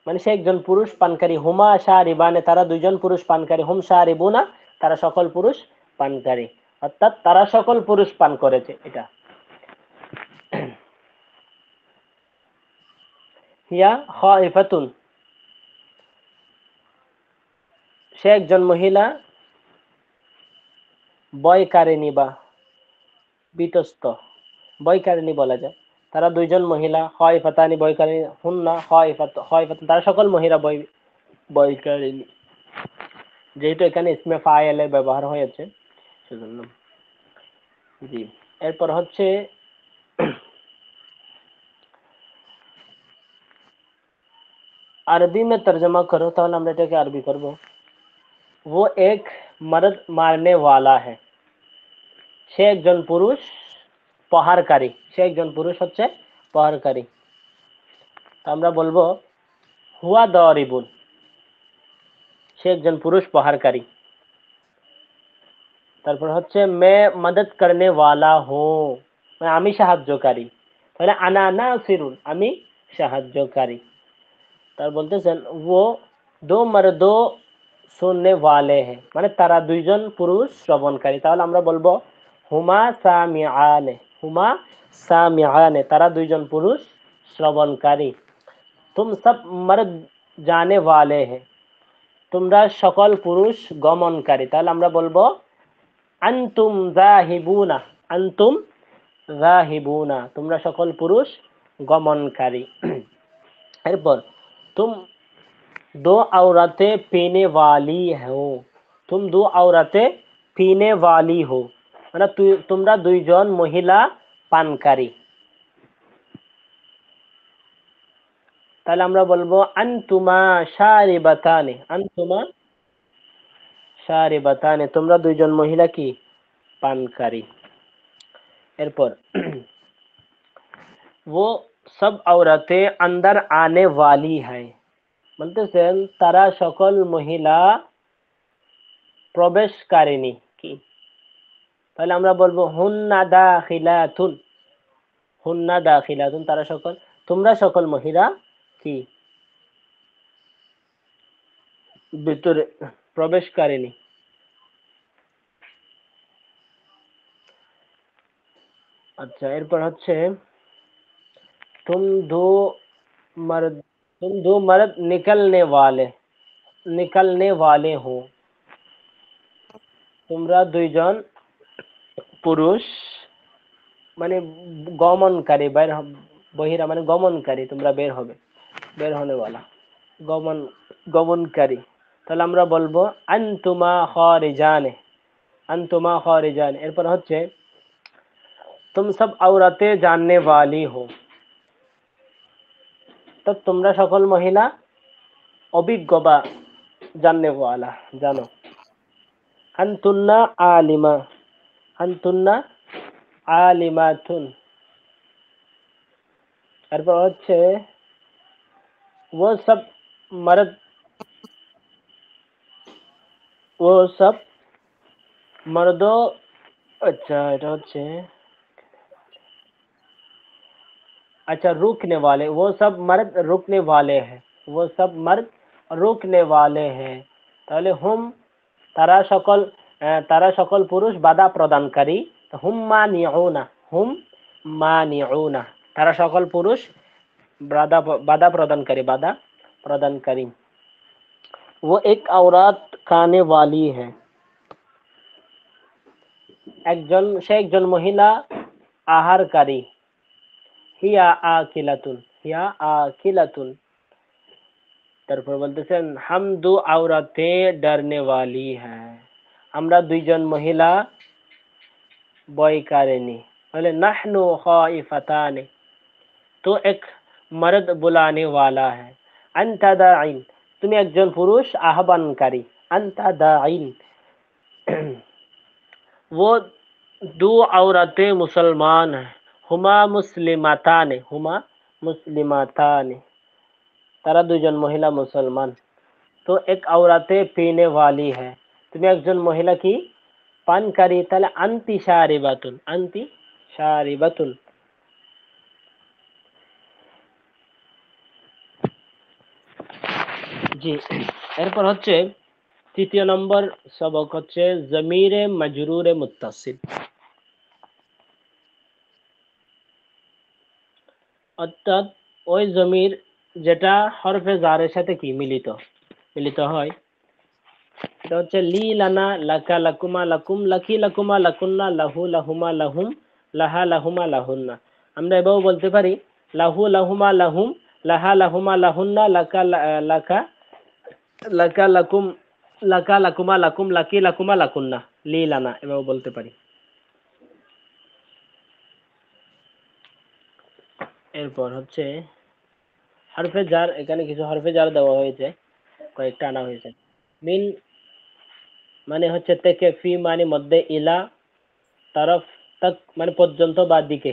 মানে সে একজন পুরুষ পানকারী। হুমা শারিবানে, তারা দুইজন পুরুষ পানকারী। হুম শারিবুনা, তারা সকল পুরুষ পানকারী, অর্থাৎ তারা সকল পুরুষ পান করেছে। এটা হিয়া খাইফাতুন, সে একজন মহিলা বয়কারিণী বা বিতস্ত, বয়কারিণী বলা যায়। তারা দুইজন মহিলা। খাইফাতানি বয়কারিণী, হুন্না খাইফাতুন, তারা সকল মহিলা বয়কারিণী। যেহেতু এখানে ইসমে ফাইলের ব্যবহার হয়েছে সেজন্য। জি, এরপর হচ্ছে আরবি में तर्जमा करो, তাহলে আমরা এটাকে আরবি করব। वो एक मर्द मारने वाला है, সে একজন পুরুষ প্রহারকারী। সে একজন পুরুষ হচ্ছে প্রহারকারী। তো আমরা বলবো হুয়া দারিবুন, সে একজন পুরুষ প্রহারকারী। তারপর হচ্ছে মে মদদ করনে ওয়ালা হো, মানে আমি সাহায্যকারী। তাহলে আনা নাসিরুন, আমি সাহায্যকারী। তার বলতেছেন ও দো মর্দো সুননে ওয়ালে হে, মানে তারা দুইজন পুরুষ শ্রবণকারী। তাহলে আমরা বলবো হুমা সামিআনে, হুমা সামিআনে, তারা দুইজন পুরুষ শ্রবণকারী। তুম সব মর্দ জানে ওয়ালে হে, তোমরা সকল পুরুষ গমনকারী। তাহলে আমরা বলবো আনতুম যাহিবুনা, আনতুম যাহিবুনা, তোমরা সকল পুরুষ গমনকারী। এরপর तुम दो औरतें पीने वाली हो, तुम दो औरतें पीने वाली हो, মানে তোমরা দুইজন মহিলা পানকারী। তাহলে আমরা বলবো আনতুমা শারিবাতানে, আনতুমা শারিবাতানে, তোমরা দুইজন মহিলা কি পানকারী। এরপর वो सब औरतें अंदर आने वाली है, বলতেছেন তারা সকল মহিলা প্রবেশকারিণী কি। তাহলে আমরা বলবো হুন্না দাখিলাতুন, হুন্না দাখিলাতুন, তারা সকল, তোমরা সকল মহিলা কি ভিতরে প্রবেশকারিণী। আচ্ছা, এরপর হচ্ছে तुम दो मर्द निकलने वाले हो, তোমরা দুইজন পুরুষ মানে গমনকারী, বহিরা মানে গমনকারী, তোমরা বের হবে, বের হনে वाला, গমনকারী। তাহলে আমরা বলবো আনতুমা খারিজানে, আনতুমা খারিজানে। এরপর হচ্ছে तुम सब औरतें जानने वाली हो, তো তোমরা সকল মহিলা অভিজ্ঞ বা জাননে ওয়ালা, জানো। আনতুন্না আলিমা, আনতুন্না আলিমাতুন। এরপর হচ্ছে वो सब मर्द, वो सब मर्दो, अच्छा এটা হচ্ছে अच्छा रुकने वाले, वो सब मर्द रुकने वाले हैं, वो सब मर्द रुकने वाले हैं। তাহলে হুম তারা সকল পুরুষ বাধা প্রদানকারী। হুম মানিউনা, হুম মানিউনা, তারা সকল পুরুষ বাধা প্রদানকারী, বাধা প্রদানকারী। वो एक औरत खाने वाली है, সে একজন মহিলা আহারকারী। হিয়া আকিলাতুন, হিয়া আকিলাতুন। তারপর বলতেছেন হাম দু আওরাতে ডরনে ওয়ালি হ্যাঁ, আমরা দুইজন মহিলা বয়কারিনী। বলে নাহনু খাইফাতানে, তো এক মর্দ বুলানে ওয়ালা হ্যাঁ। আনতা দাইন, তুমি একজন পুরুষ আহ্বানকারী। আনতা দাইন, वो दो औरतें मुसलमान हैं। हुमा मुस्लिमातान, हुमा मुस्लिमातान, তারা দুজন মহিলা মুসলমান। তো এক औरतें पीने वाली है, তুমি একজন মহিলা কি পানকারী। তাহলে আনতি শারিবাতুন, আনতি শারিবাতুন। জি, এরপর হচ্ছে তৃতীয় নম্বর সবক হচ্ছে জমিরে মজরুরে মুত্তাসিল। অর্থাৎ ওই জমির যেটা হরফে জারের সাথে কি মিলিত মিলিত হয়। এটা হচ্ছে লি লানা লাকা লাকুমা লাকুম লাকি লাকুমা লাকুন্না লাহু লাহুমা লাহুম লাহা লাহুমা লাহুন্না। আমরা এভাবেও বলতে পারি লাহু লাহুমা লাহুম লাহা লাহুমা লাহুন্না লাকা লাকা লাকা লাকুম লাকা লাকুমা লাকুম লাকি লাকুমা লাকুন্না লি লানা, এভাবে বলতে পারি। এরপর হচ্ছে হরফে জার, এখানে কিছু হরফে জার দেওয়া হয়েছে, কয়েকটা আনা হয়েছে। মিন মানে হচ্ছে থেকে, ফি মানে মধ্যে, ইলা তরফ তক মানে পর্যন্ত বা দিকে,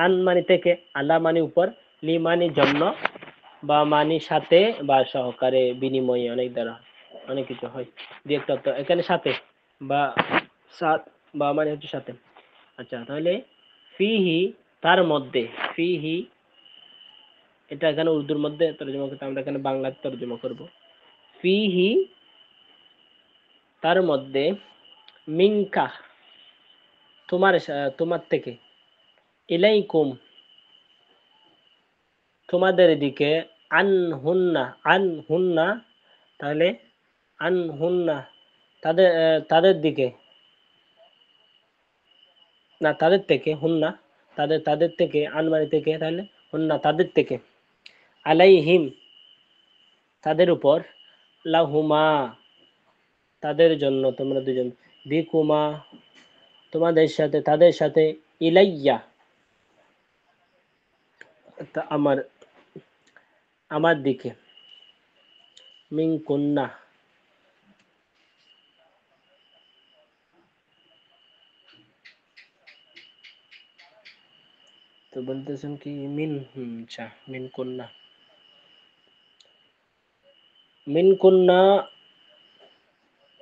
আন মানে থেকে, আলা মানে উপর, লি মানে জন্য, বা মানে সাথে বা সহকারে, বিনিময়ে, অনেক দ্বারা অনেক কিছু হয়। দুই একটা অর্থ এখানে সাথে বা সাথ, বা মানে হচ্ছে সাথে। আচ্ছা, তাহলে ফিহি তার মধ্যে, ফিহি এটা এখানে উর্দুর মধ্যে তর্জমা করতে, আমরা এখানে বাংলাতে তর্জমা করব। ফিহি তার মধ্যে, মিনকা তোমার থেকে, ইলাইকুম তোমাদের দিকে, আনহুন্না আনহুন্না তাহলে আনহুন্না তাদের দিকে, না তাদের থেকে, হুন্না তাদের থেকে, আনমানি থেকে, তাহলে হুন্না তাদের থেকে, আলাইহিম তাদের উপর, লাহুমা তাদের জন্য, তোমরা দুজন, বিকুমা তোমাদের সাথে, তাদের সাথে, ইলাইয়া আমার আমার দিকে, মিন কুন্না তো বলতেছেন কি মিন, আচ্ছা মিন কুন্না, মিন কুন্না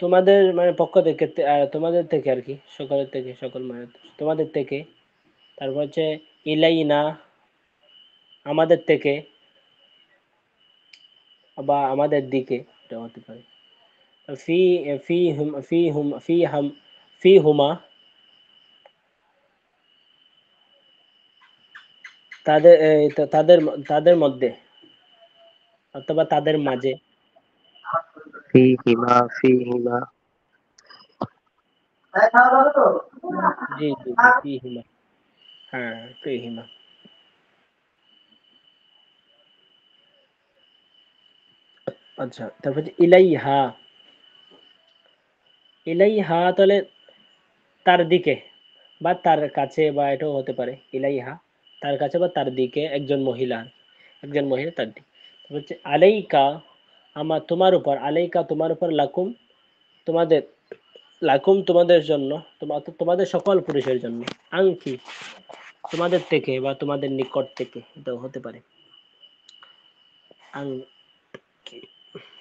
তোমাদের মানে পক্ষ থেকে, তোমাদের থেকে আর কি, সকলের থেকে, সকল মানে তোমাদের থেকে। তারপর হচ্ছে ইলাইনা আমাদের থেকে, বা আমাদের দিকে, এটা হতে পারে। ফি ফি হুম ফি হুম ফি হাম ফি হুমা তাদের তাদের তাদের মধ্যে, অথবা তাদের মাঝে। ফিহিমা ফিহিমা। জি জি জি, ফি হিমা, হ্যাঁ ফি হিমা। আচ্ছা, তারপর হচ্ছে ইলাইহা, ইলাইহা তাহলে তার দিকে বা তার কাছে, বা এটাও হতে পারে ইলাইহা তার কাছে বা তার দিকে, একজন মহিলা তার দিকে। তারপর হচ্ছে আলাইকা তোমার উপর, আলাইকা তোমার উপর, লাকুম তোমাদের, লাকুম তোমাদের জন্য, তোমাদের সকল পুরুষের জন্য, আংকি তোমাদের থেকে বা তোমাদের নিকট থেকে, এটাও হতে পারে আংকি,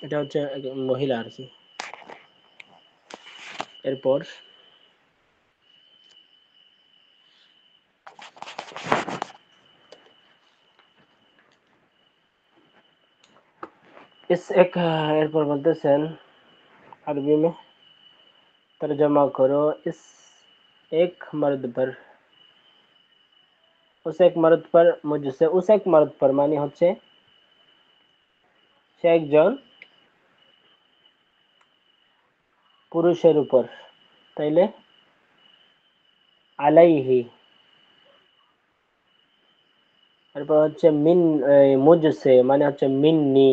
এটা হচ্ছে একজন মহিলা আর কি। এরপর এরপর বলতেছেন अरबी में तर्जमा करो इस एक मर्द पर, उस एक मर्द पर मुझसे, उस एक मर्द पर মানে হচ্ছে সে একজন পুরুষের উপর, তাইলে আলাইহি। এরপর হচ্ছে মিন, মুজসে মানে হচ্ছে মিন্নি,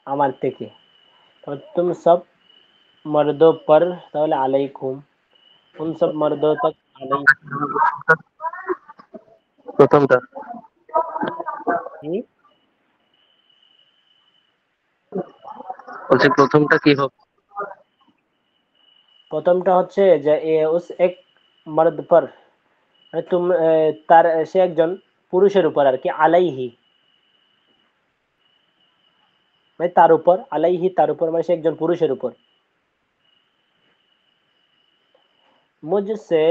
আমার থেকে। তো তুম সব মর্দো পর, তাহলে আলাইকুম, উন সব মর্দো তক প্রথমটা আলাইহি। বলছি প্রথমটা কি হবে? প্রথমটা হচ্ছে যে উস এক মর্দ পর, মানে তার, সে একজন পুরুষের উপর আর কি, আলাইহি মানে তার উপর, আলাইহি তার উপর, মানে সে একজন পুরুষের উপর। মুঝসে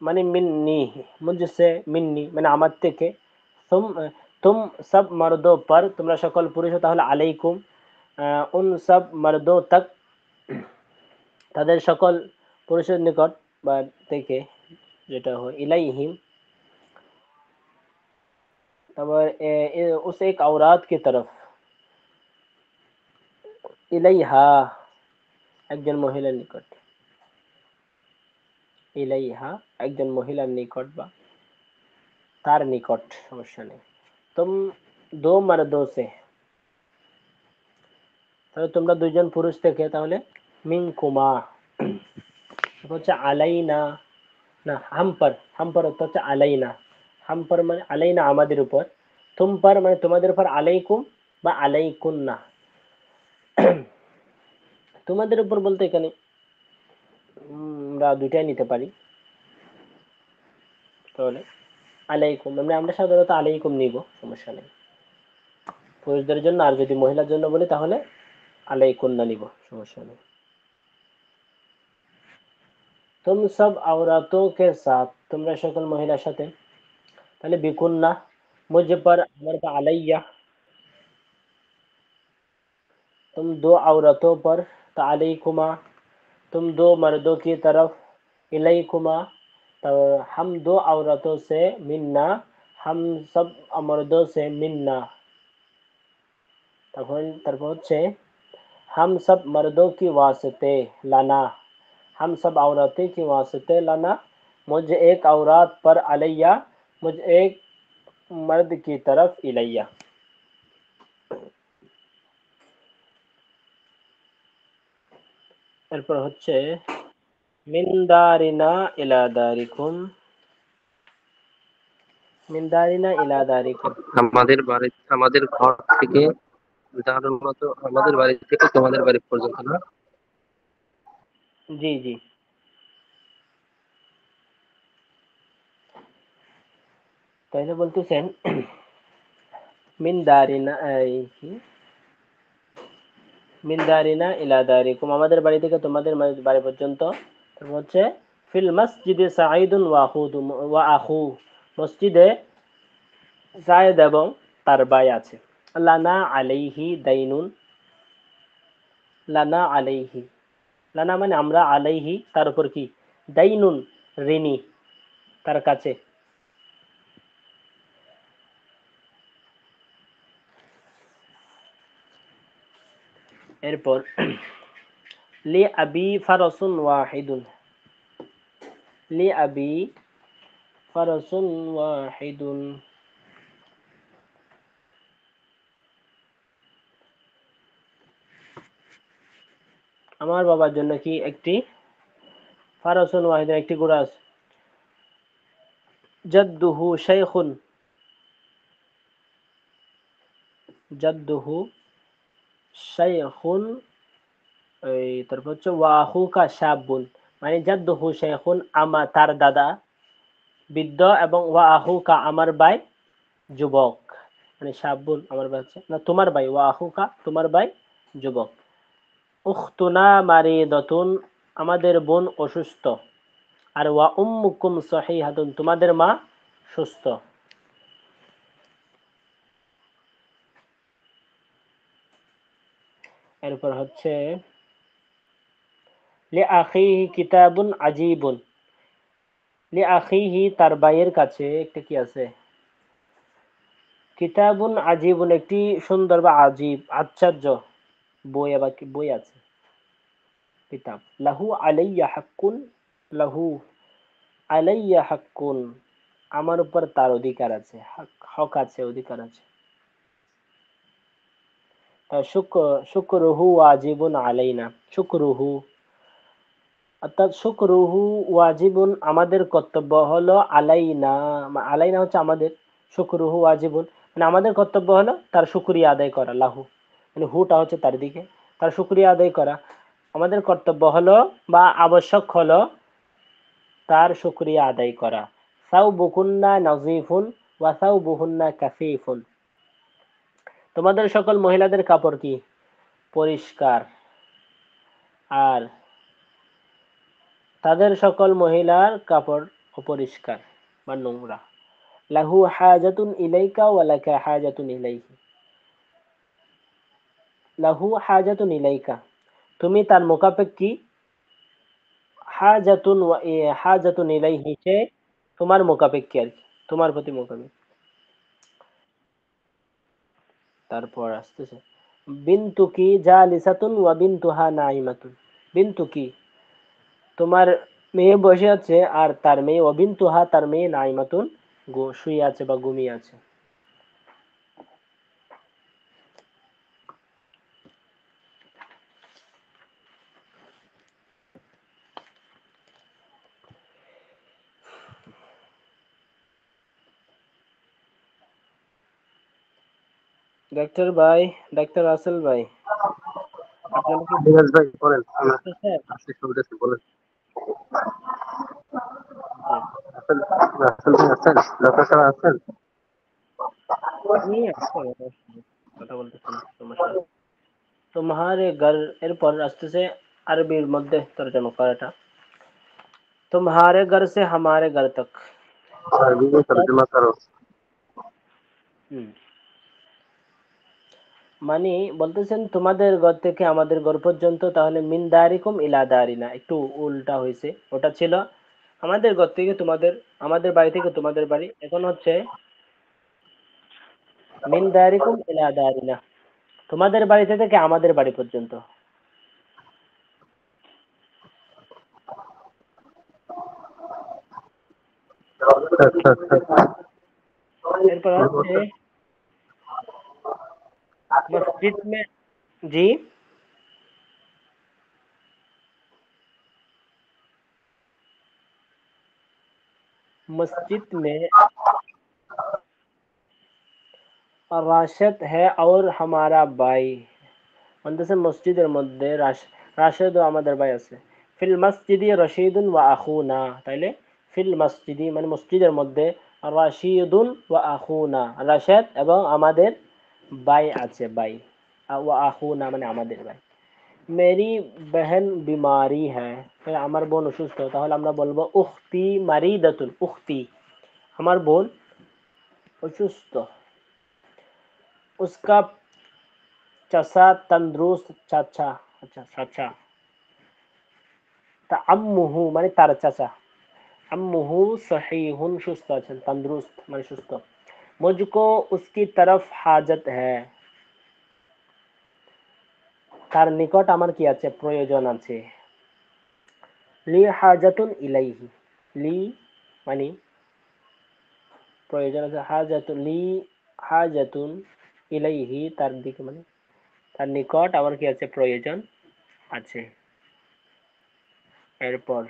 মানে মিন্নি, মুঝসে মিন্নি মানে আমার থেকে। তুম তুম সব মর্দো পর, তোমরা সকল পুরুষ, তাহলে আলাইকুম। উন সব মর্দো তক, তাদের সকল পুরুষের নিকট বা থেকে, যেটা হয় ইলাইহিম। তারপর উস এক औरत की तरफ, ইলাইহা একজন মহিলার নিকট, ইলাইহা একজন মহিলার নিকট বা তার নিকট, সমস্যা নেই। তুম দো মর্দো সে, তাহলে তোমরা দুইজন পুরুষ থেকে, তাহলে মিন কুমা হচ্ছে আলাইনা, না হাম পর হচ্ছে আলাইনা, হাম পর মানে আলাইনা আমাদের উপর, তুম পর মানে তোমাদের উপর, আলাইকুম বা আলাইকুন্না। তোমাদের উপর বলতে এখানে আমরা দুইটাই নিতে পারি, তাহলে আলাইকুম, মানে আমরা সাধারণত আলাইকুম নিব, সমস্যা নেই পুরুষদের জন্য। আর যদি মহিলার জন্য বলি তাহলে আলাইকুন্না নিব, সমস্যা নেই। তুম সব औरतों के साथ, তোমরা সকল মহিলার সাথে, তাহলে বিকুন্না, मुझ पर আমার पर আলাইয়া। तुम दो औरतों पर, तो अलैकुमा। तुम दो मर्दों की तरफ, इलैकुमा। तो हम दो औरतों से, मिन्ना, हम सब मर्दों से, मिन्ना। তারপর হচ্ছে हम सब मर्दों की वास्ते, लाना। हम सब औरतें की वास्ते, लाना। मुझ एक औरत पर, अलैया। मुझ एक मर्द की तरफ, इलैया। এরপর হচ্ছে মিন দারিনা ইলা দারিকুম, মিন দারিনা ইলা দারিকুম। আমাদের বাড়ি, আমাদের ঘর থেকে, উদাহরণ মতো আমাদের বাড়ি থেকে তোমাদের বাড়ি পর্যন্ত না? জি জি, তাইলে বলতেছেন মিন দারিনা, মিন দারিনা ইলা দারিকুম, আমাদের বাড়ি থেকে তোমাদের বাড়ি পর্যন্ত। তারপর হচ্ছে ফিল মসজিদে সাঈদুন ওয়া আখু, মসজিদে যায়েদ এবং তার ভাই আছে। লানা আলাইহি দাইনুন, লানা আলাইহি, লানা মানে আমরা, আলাইহি তার উপর কি, দাইনুন ঋণী তার কাছে। এরপর লি আবি ফারাসুন ওয়াহিদুন, লি আবি ফারাসুন ওয়াহিদুন, আমার বাবার জন্য কি একটি, ফারাসুন ওয়াহিদুন একটি ঘোড়া আছে। জাদ্দুহু শাইখুন, জাদ্দুহু শাইখুন, এই তারপর হচ্ছে ওয়াহুকা শাবুন, মানে জাদ্দুহু শাইখুন তার দাদা বৃদ্ধ, এবং ওয়াহুকা আমার ভাই যুবক, মানে শাবুন আমার ভাই হচ্ছে, না তোমার ভাই, ওয়াহুকা তোমার ভাই যুবক। উখতুনা মারিদাতুন, আমাদের বোন অসুস্থ। আর ওয়া উম্মুকুম সহিহাতুন, তোমাদের মা সুস্থ। এরপর হচ্ছে লি আখিহি কিতাবুন আজীবুন, লি আখিহি তার ভাইয়ের কাছে একটা কি আছে, কিতাবুন আজীবুন একটি সুন্দর বা আজীব আশ্চর্য বই, আবার বই আছে, কিতাব। লাহু আলাইয়া হাক্কুন, লাহু আলাইয়া হাক্কুন, আমার উপর তার অধিকার আছে, হক আছে, অধিকার আছে। শুকরুহু ওয়াজিবুন আলাইনা, শুকরুহু অর্থাৎ শুকরুহু ওয়াজিবুন আমাদের কর্তব্য হলো, আলাইনা আলাইনা হচ্ছে আমাদের, শুকরুহু ওয়াজিবুন মানে আমাদের কর্তব্য হলো তার শুকরিয়া আদায় করা, লাহু মানে হুটা হচ্ছে তার দিকে, তার শুকরিয়া আদায় করা আমাদের কর্তব্য হলো বা আবশ্যক হলো তার শুকরিয়া আদায় করা। সাউবুকুন্না নাযীফুন ওয়া সাউবুহুন্না কাসীফুন, তোমাদের সকল মহিলাদের কাপড় কি পরিষ্কার, আর তাদের সকল মহিলার কাপড় অপরিষ্কার বা নোংরা। লাহু হাজাতুন ইলাইকা ওয়া লাকা হাজাতুন ইলাইহি, লাহু হাজাতুন ইলাইকা তুমি তার মুখাপেক্ষী, হাজাতুন হাজাতুন ইলাইহি সে তোমার মুখাপেক্ষী আর কি, তোমার প্রতি মুখাপেক্ষী। তারপর আসতেছে বিনতুকি জালিসাতুন ওয়া বিনতুহা নাইমাতুন, বিনতুকি তোমার মেয়ে বসে আছে আর তার মেয়ে, ওয়া বিনতুহা তার মেয়ে নাইমাতুন শুয়ে আছে বা ঘুমিয়ে আছে। ডাক্তার ভাই, ডাক্তার রাসেল ভাই, আপনারা কি দিনাজ ভাই বলেন, আমরা বুঝতেছেন? আছি, শুনতেছি, বলেন। জি, রাসেল, রাসেল ভাই আছেন, ডক্টর সাহেব আছেন? আমি কথা বলতেছেন, সমস্যা নেই। তোমারে ঘর, এরপর আসতেছে আরবির মধ্যে তরজমা করাটা, তোমারে ঘর সে হামারে ঘর তক, আরবি में तर्जुमा करो। হুম, মানে বলতেছেন তোমাদের ঘর থেকে আমাদের ঘর পর্যন্ত, তাহলে মিন দারিকুম ইলা দারিনা একটু উল্টা হয়েছে, ওটা ছিল আমাদের ঘর থেকে তোমাদের, আমাদের বাড়ি থেকে তোমাদের বাড়ি, এখন হচ্ছে মিন দারিকুম ইলা দারিনা তোমাদের বাড়িতে থেকে আমাদের বাড়ি পর্যন্ত। अच्छा अच्छा। এরপর হচ্ছে মসজিদ মে, জি मस्जिद में राशिद है और हमारा भाई, বলতেছে মসজিদের মধ্যে রাশেদ ও আমাদের ভাই আছে। ফিল মসজিদি রশিদুন ওয়া আখুনা, তাইলে ফিল মসজিদি মানে মসজিদের মধ্যে, রাশিদুন ওয়া আখুনা রাশেদ এবং আমাদের ভাই আছে, ভাই, ওয়া আখুনা মানে আমাদের ভাই। মেরি বহন বিমারি হ্যাঁ, আমার বোন অসুস্থ, তাহলে আমরা বলবো উখতি মারিদাতুন, উখতি আমার বোন অসুস্থ। उसका চাচা তন্দরুস্ত, চাচা, আচ্ছা চাচা, তা আম্মুহু মানে তার চাচা, আম্মুহু সহিহুন সুস্থ আছেন, তন্দরুস্ত মানে সুস্থ। মুঝকো উসকি তরফ হাজত হ্যায়, তার নিকট আমার কি আছে প্রয়োজন আছে। লি হাজাতুন ইলাইহি, লি মানে প্রয়োজন আছে, হাজাতুন লি হাজাতুন ইলাইহি তার দিকে মানে তার নিকট আমার কি আছে প্রয়োজন আছে। এরপর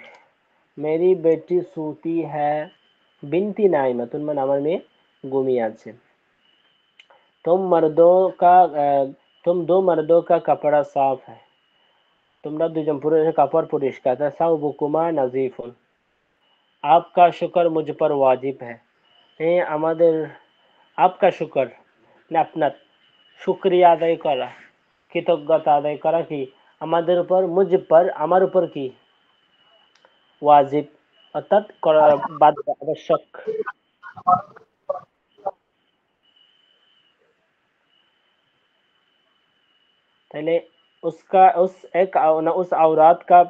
मेरी बेटी सूती है बिनती नाइमतुन মানে আমার মেয়ে ঘুমিয়ে আছে। तुम मर्दों का तुम दो मर्दों का कपड़ा साफ है, তোমরা দুজন পুরুষের কাপড় পরিষ্কার। সাউবুকুমা নাজিফুন, आपका शुक्र मुझ पर वाजिब है, আমাদের आपका शुक्र মানে আপনার শুকরিয়া আদায় করা, কৃতজ্ঞতা আদায় করা কি আমাদের উপর, মুঝ पर আমার উপর কি ওয়াজিব অর্থাৎ করা বাধ্য, আবশ্যক। पहले उसका उस एक उस औरत का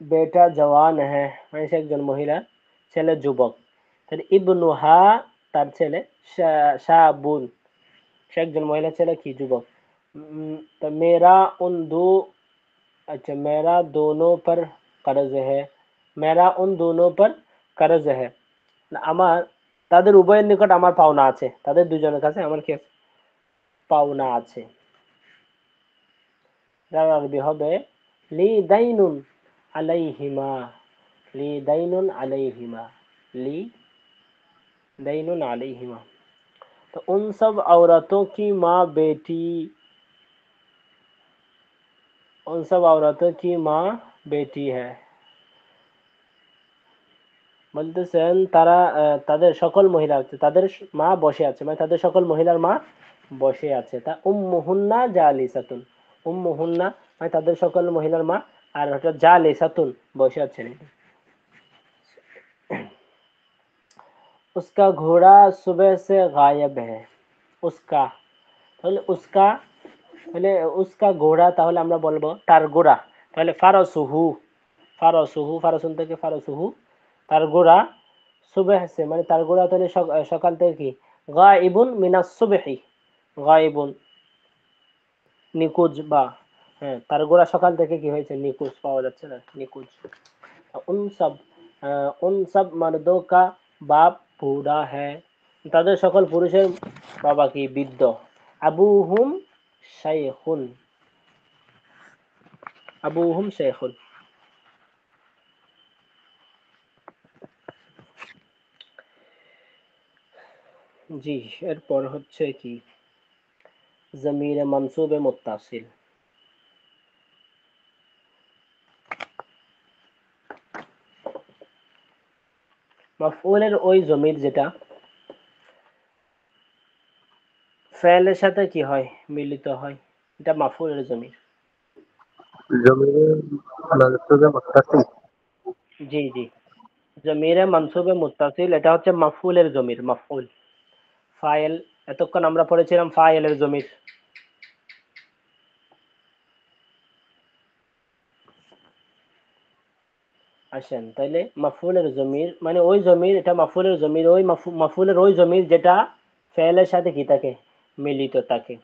बेटा जवान है, মানে সে একজন মহিলা, ছেলে যুবক। তাহলে ইবনুহা তার ছেলে, শাবুন সে একজন মহিলা, ছেলে কি যুবক। तो मेरा उन दो, अच्छा मेरा दोनों पर कर्ज है, मेरा उन दोनों पर कर्ज है আমার তাদের উভয়ের নিকট আমার পাওনা আছে তাদের দুজনের কাছে আমার কি আছে? পাওনা আছে যার আরবি হবে লি দাইনুন আলাইহিমা লি দাইনুন আলাইহিমা লি दाइनुन अलैहिमा तो उन सब औरतों की माँ बेटी उन सब औरतों की माँ बेटी है বলতেছেন তারা তাদের সকল মহিলা আছে তাদের মা বসে আছে মানে তাদের সকল মহিলার মা বসে আছে তা উম্মুহুন্না জালিসাতুন উম্মুহুন্না মানে তাদের সকল মহিলার মা আর হচ্ছে জালিসাতুন বসে আছেন उसका घोड़ा सुबह से गायब है उसका তাহলে उसका তাহলে उसका ঘোড়া তাহলে আমরা বলবো তার ঘোড়া তাহলে ফারাসুহু ফারাসুহু ফারাসুন থেকে ফারাসুহু তার ঘোড়া সুবহ সে মানে তার ঘোড়া তাহলে সকাল থেকে কি গায়বুন মিনাস সুবহি গায়বুন নিকুজ বা হ্যাঁ তার ঘোড়া সকাল থেকে কি হয়েছে নিকুজ পাওয়া যাচ্ছে না নিকুজ उन सब मर्दों का बाप बूढ़ा है তাদের সকল পুরুষের বাবা কি বৃদ্ধ আবুহুম শাইখুন আবুহুম শাইখুন জি এরপর হচ্ছে কি জমির মানসুবে মুত্তাসিল মাফউলের ওই জমির যেটা ফেলের সাথে কি হয় মিলিত হয় এটা মাফউলের জমির জমিরে মানসুবে মুত্তাসিল জি জি জমিরে মানসুবে মুত্তাসিল এটা হচ্ছে মাফউলের জমির মাফউল ফাইল এতক্ষণ আমরা পড়েছিলাম ফাইলের জমির আসেন তাইলে মাফউলের জমির মানে ওই জমির এটা মাফউলের জমির ওই মাফউলের ওই জমির যেটা ফেলের সাথে কি থাকে মিলিত থাকে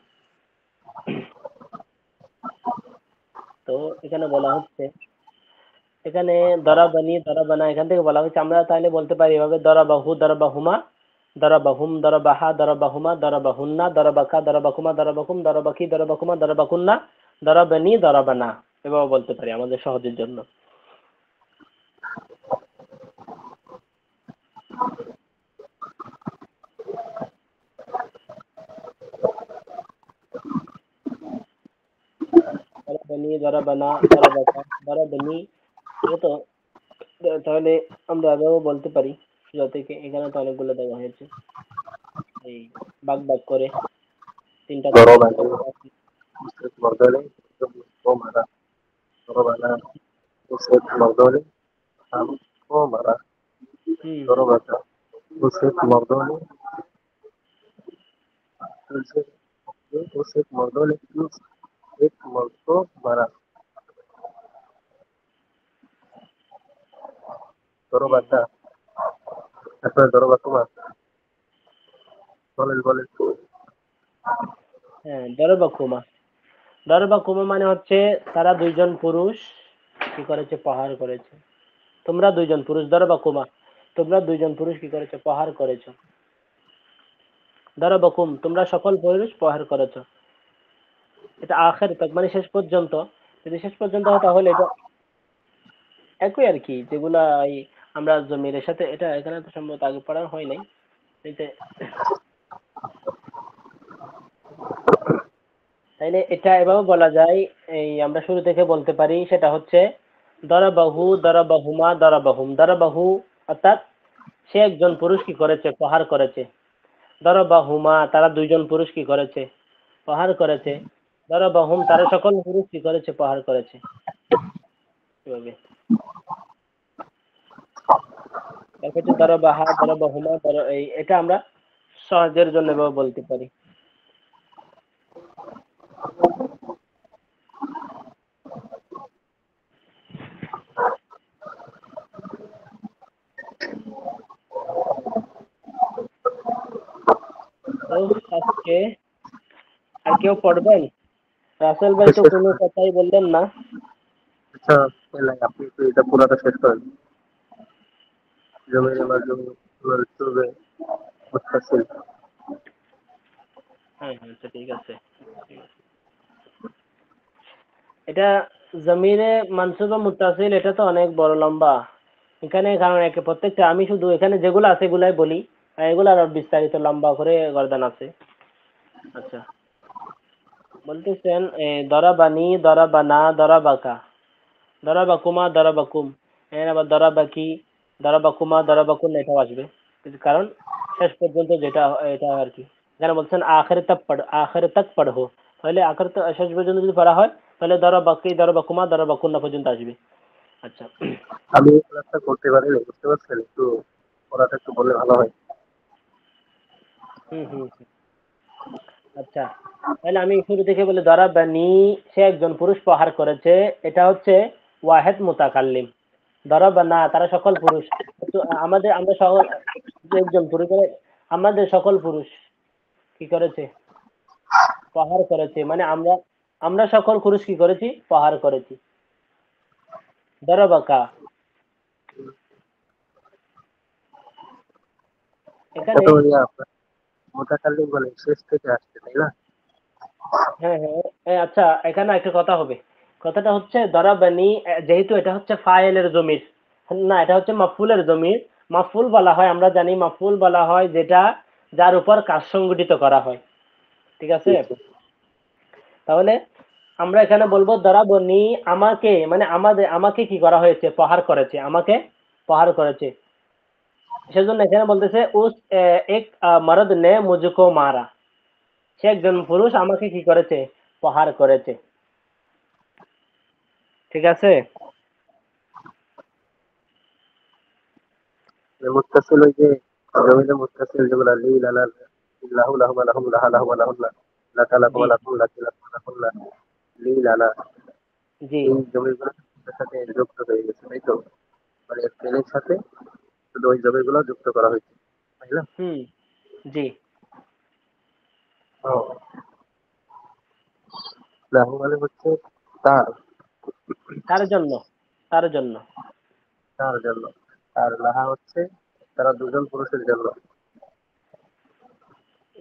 তো এখানে বলা হচ্ছে এখানে দরাবানি দরাবানা এখান থেকে বলা হচ্ছে আমরা তাহলে বলতে পারি এভাবে দরাবাহু দরাবাহুমা দরাবাহুম দরাবাহা দরাবাহুমা দরাবাহুন্না দরাবাকা দরাবাকুমা দরাবাকুম দরাবাকি দরাবাকুমা দরাবাকুন্না দরাবানি দরাবানা এভাবে বলতে পারি আমাদের সহজের জন্য দরাবানি দরাবানা দরাবাকা দরাবানি এটা তো তাহলে আমরা আরও বলতে পারি যাতে কি এখানে তো অনেকগুলো দেওয়া হয়েছে এই ভাগ ভাগ করে তিনটা দরবানা উসেত মর্দনে ও মারা দরবানা উসেত মর্দনে ও মারা দরবানা উসেত মর্দনে উসেত মর্দনে এক মর্দ মারা দরবানা আপনার দরবাকুমা বলেন হ্যাঁ দরবাকুমা দরবাকুমা মানে হচ্ছে তারা দুইজন পুরুষ কি করেছে পাহাড় করেছে তোমরা দুইজন পুরুষ দরবাকুমা তোমরা দুইজন পুরুষ কি করেছো পাহাড় করেছো দরবাকুম তোমরা সকল পুরুষ পাহাড় করেছো এটা আখের তক মানে শেষ পর্যন্ত যদি শেষ পর্যন্ত হয় তাহলে এটা একই আর কি যেগুলা এই আমরা জমির সাথে এটা এখানে তো সম্ভবত আগে পড়া হয় নাই তাইলে এটা এভাবে বলা যায় এই আমরা শুরু থেকে বলতে পারি সেটা হচ্ছে দরাবাহু দরাবাহুমা দরাবাহুম দরাবাহু অর্থাৎ সে একজন পুরুষ কি করেছে পাহাড় করেছে দরাবাহুমা তারা দুইজন পুরুষ কি করেছে পাহাড় করেছে দরাবাহুম তারা সকল পুরুষ কি করেছে পাহাড় করেছে এভাবে তারপর হচ্ছে দরাবাহা দরাবাহুমা এই এটা আমরা সহজের জন্য এভাবে বলতে পারি তো আজকে আর কেউ পড়বেন রাসেল ভাই তো কোনো কথাই বললেন না আচ্ছা আপনি একটু এটা পুরাটা শেষ করেন জমির মাজরুর মানসুবে মুত্তাসিল। হ্যাঁ হ্যাঁ আচ্ছা ঠিক আছে। এটা জমিরে মানসুব ও মুত্তাসিল, এটা তো অনেক বড় লম্বা এখানে, কারণ প্রত্যেকটা আমি শুধু এখানে যেগুলো আছে এগুলাই বলি, আর এগুলো আরো বিস্তারিত লম্বা করে গর্দান আছে। আচ্ছা, বলতেছেন দরাবানি, দরাবানা, দরাবাকা, দরাবাকুমা, দরাবাকুম, আবার দরাবাকি, দরাবাকুমা, দরাবাকুন, এটাও আসবে। কারণ শেষ পর্যন্ত যেটা এটা আর কি, এখানে বলছেন আখের তক পড়ো, তাহলে আখের শেষ পর্যন্ত যদি পড়া হয় তাহলে দরাবাকি, দরাবাকুমা, দরাবাকুন্না পর্যন্ত আসবে। আচ্ছা। আমি এই ক্লাসটা করতে পারিনি, বুঝতে পারছেন? একটু পড়াটা একটু বললে ভালো হয়। হুম হুম হুম। আচ্ছা, তাহলে আমি শুরু থেকে বলি, দরাবানি, সে একজন পুরুষ প্রহার করেছে, এটা হচ্ছে ওয়াহেদ মুতাকাল্লিম। দরাবানা, তারা সকল পুরুষ। তো আমরা সকল, যে একজন পুরুষ আমাদের সকল পুরুষ কি করেছে? প্রহার করেছে, মানে আমরা আমরা সকল পুরুষ কি করেছি? প্রহার করেছি। দরাবাকা, এটা এখানে তো আপনার মোতাকাল্লিম বলে শেষ থেকে আসছে, তাই না? হ্যাঁ হ্যাঁ আচ্ছা, এখানে একটা কথা হবে। কথাটা হচ্ছে দরাবানি, যেহেতু এটা হচ্ছে ফাইলের জমির, না এটা হচ্ছে মাফুলের জমির। মাফুল বলা হয়, আমরা জানি মাফুল বলা হয় যেটা যার উপর কাজ সংগঠিত করা হয়, ঠিক আছে? তাহলে আমরা এখানে বলবো দরাবনি, আমাকে, মানে আমাকে কি করা হয়েছে? প্রহার করেছে, আমাকে প্রহার করেছে। সেজন্য এখানে বলতেছে উস এক মরদ নে মুঝকো মারা, সে একজন পুরুষ আমাকে কি করেছে? প্রহার করেছে, ঠিক আছে? মুত্তাসিল ওই যে জমিতে মুত্তাসিল যেগুলা লি লালা লাহু লাহু লাহুম লাহা লাহু লাহুন্না লাকা লাকুম জি লাকুম লাকি লাকুম লাহুন্না লি লালা, জি এই জমিগুলো এর সাথে যুক্ত হয়ে গেছে, তাই তো? মানে ফেলের সাথে শুধু ওই জমিগুলো যুক্ত করা হয়েছে, তাই না? হুম জি। ও, লাহু মানে হচ্ছে তার, তার জন্য, তার জন্য। তার জন্য। আর লাহা হচ্ছে তারা দুজন পুরুষের জন্য।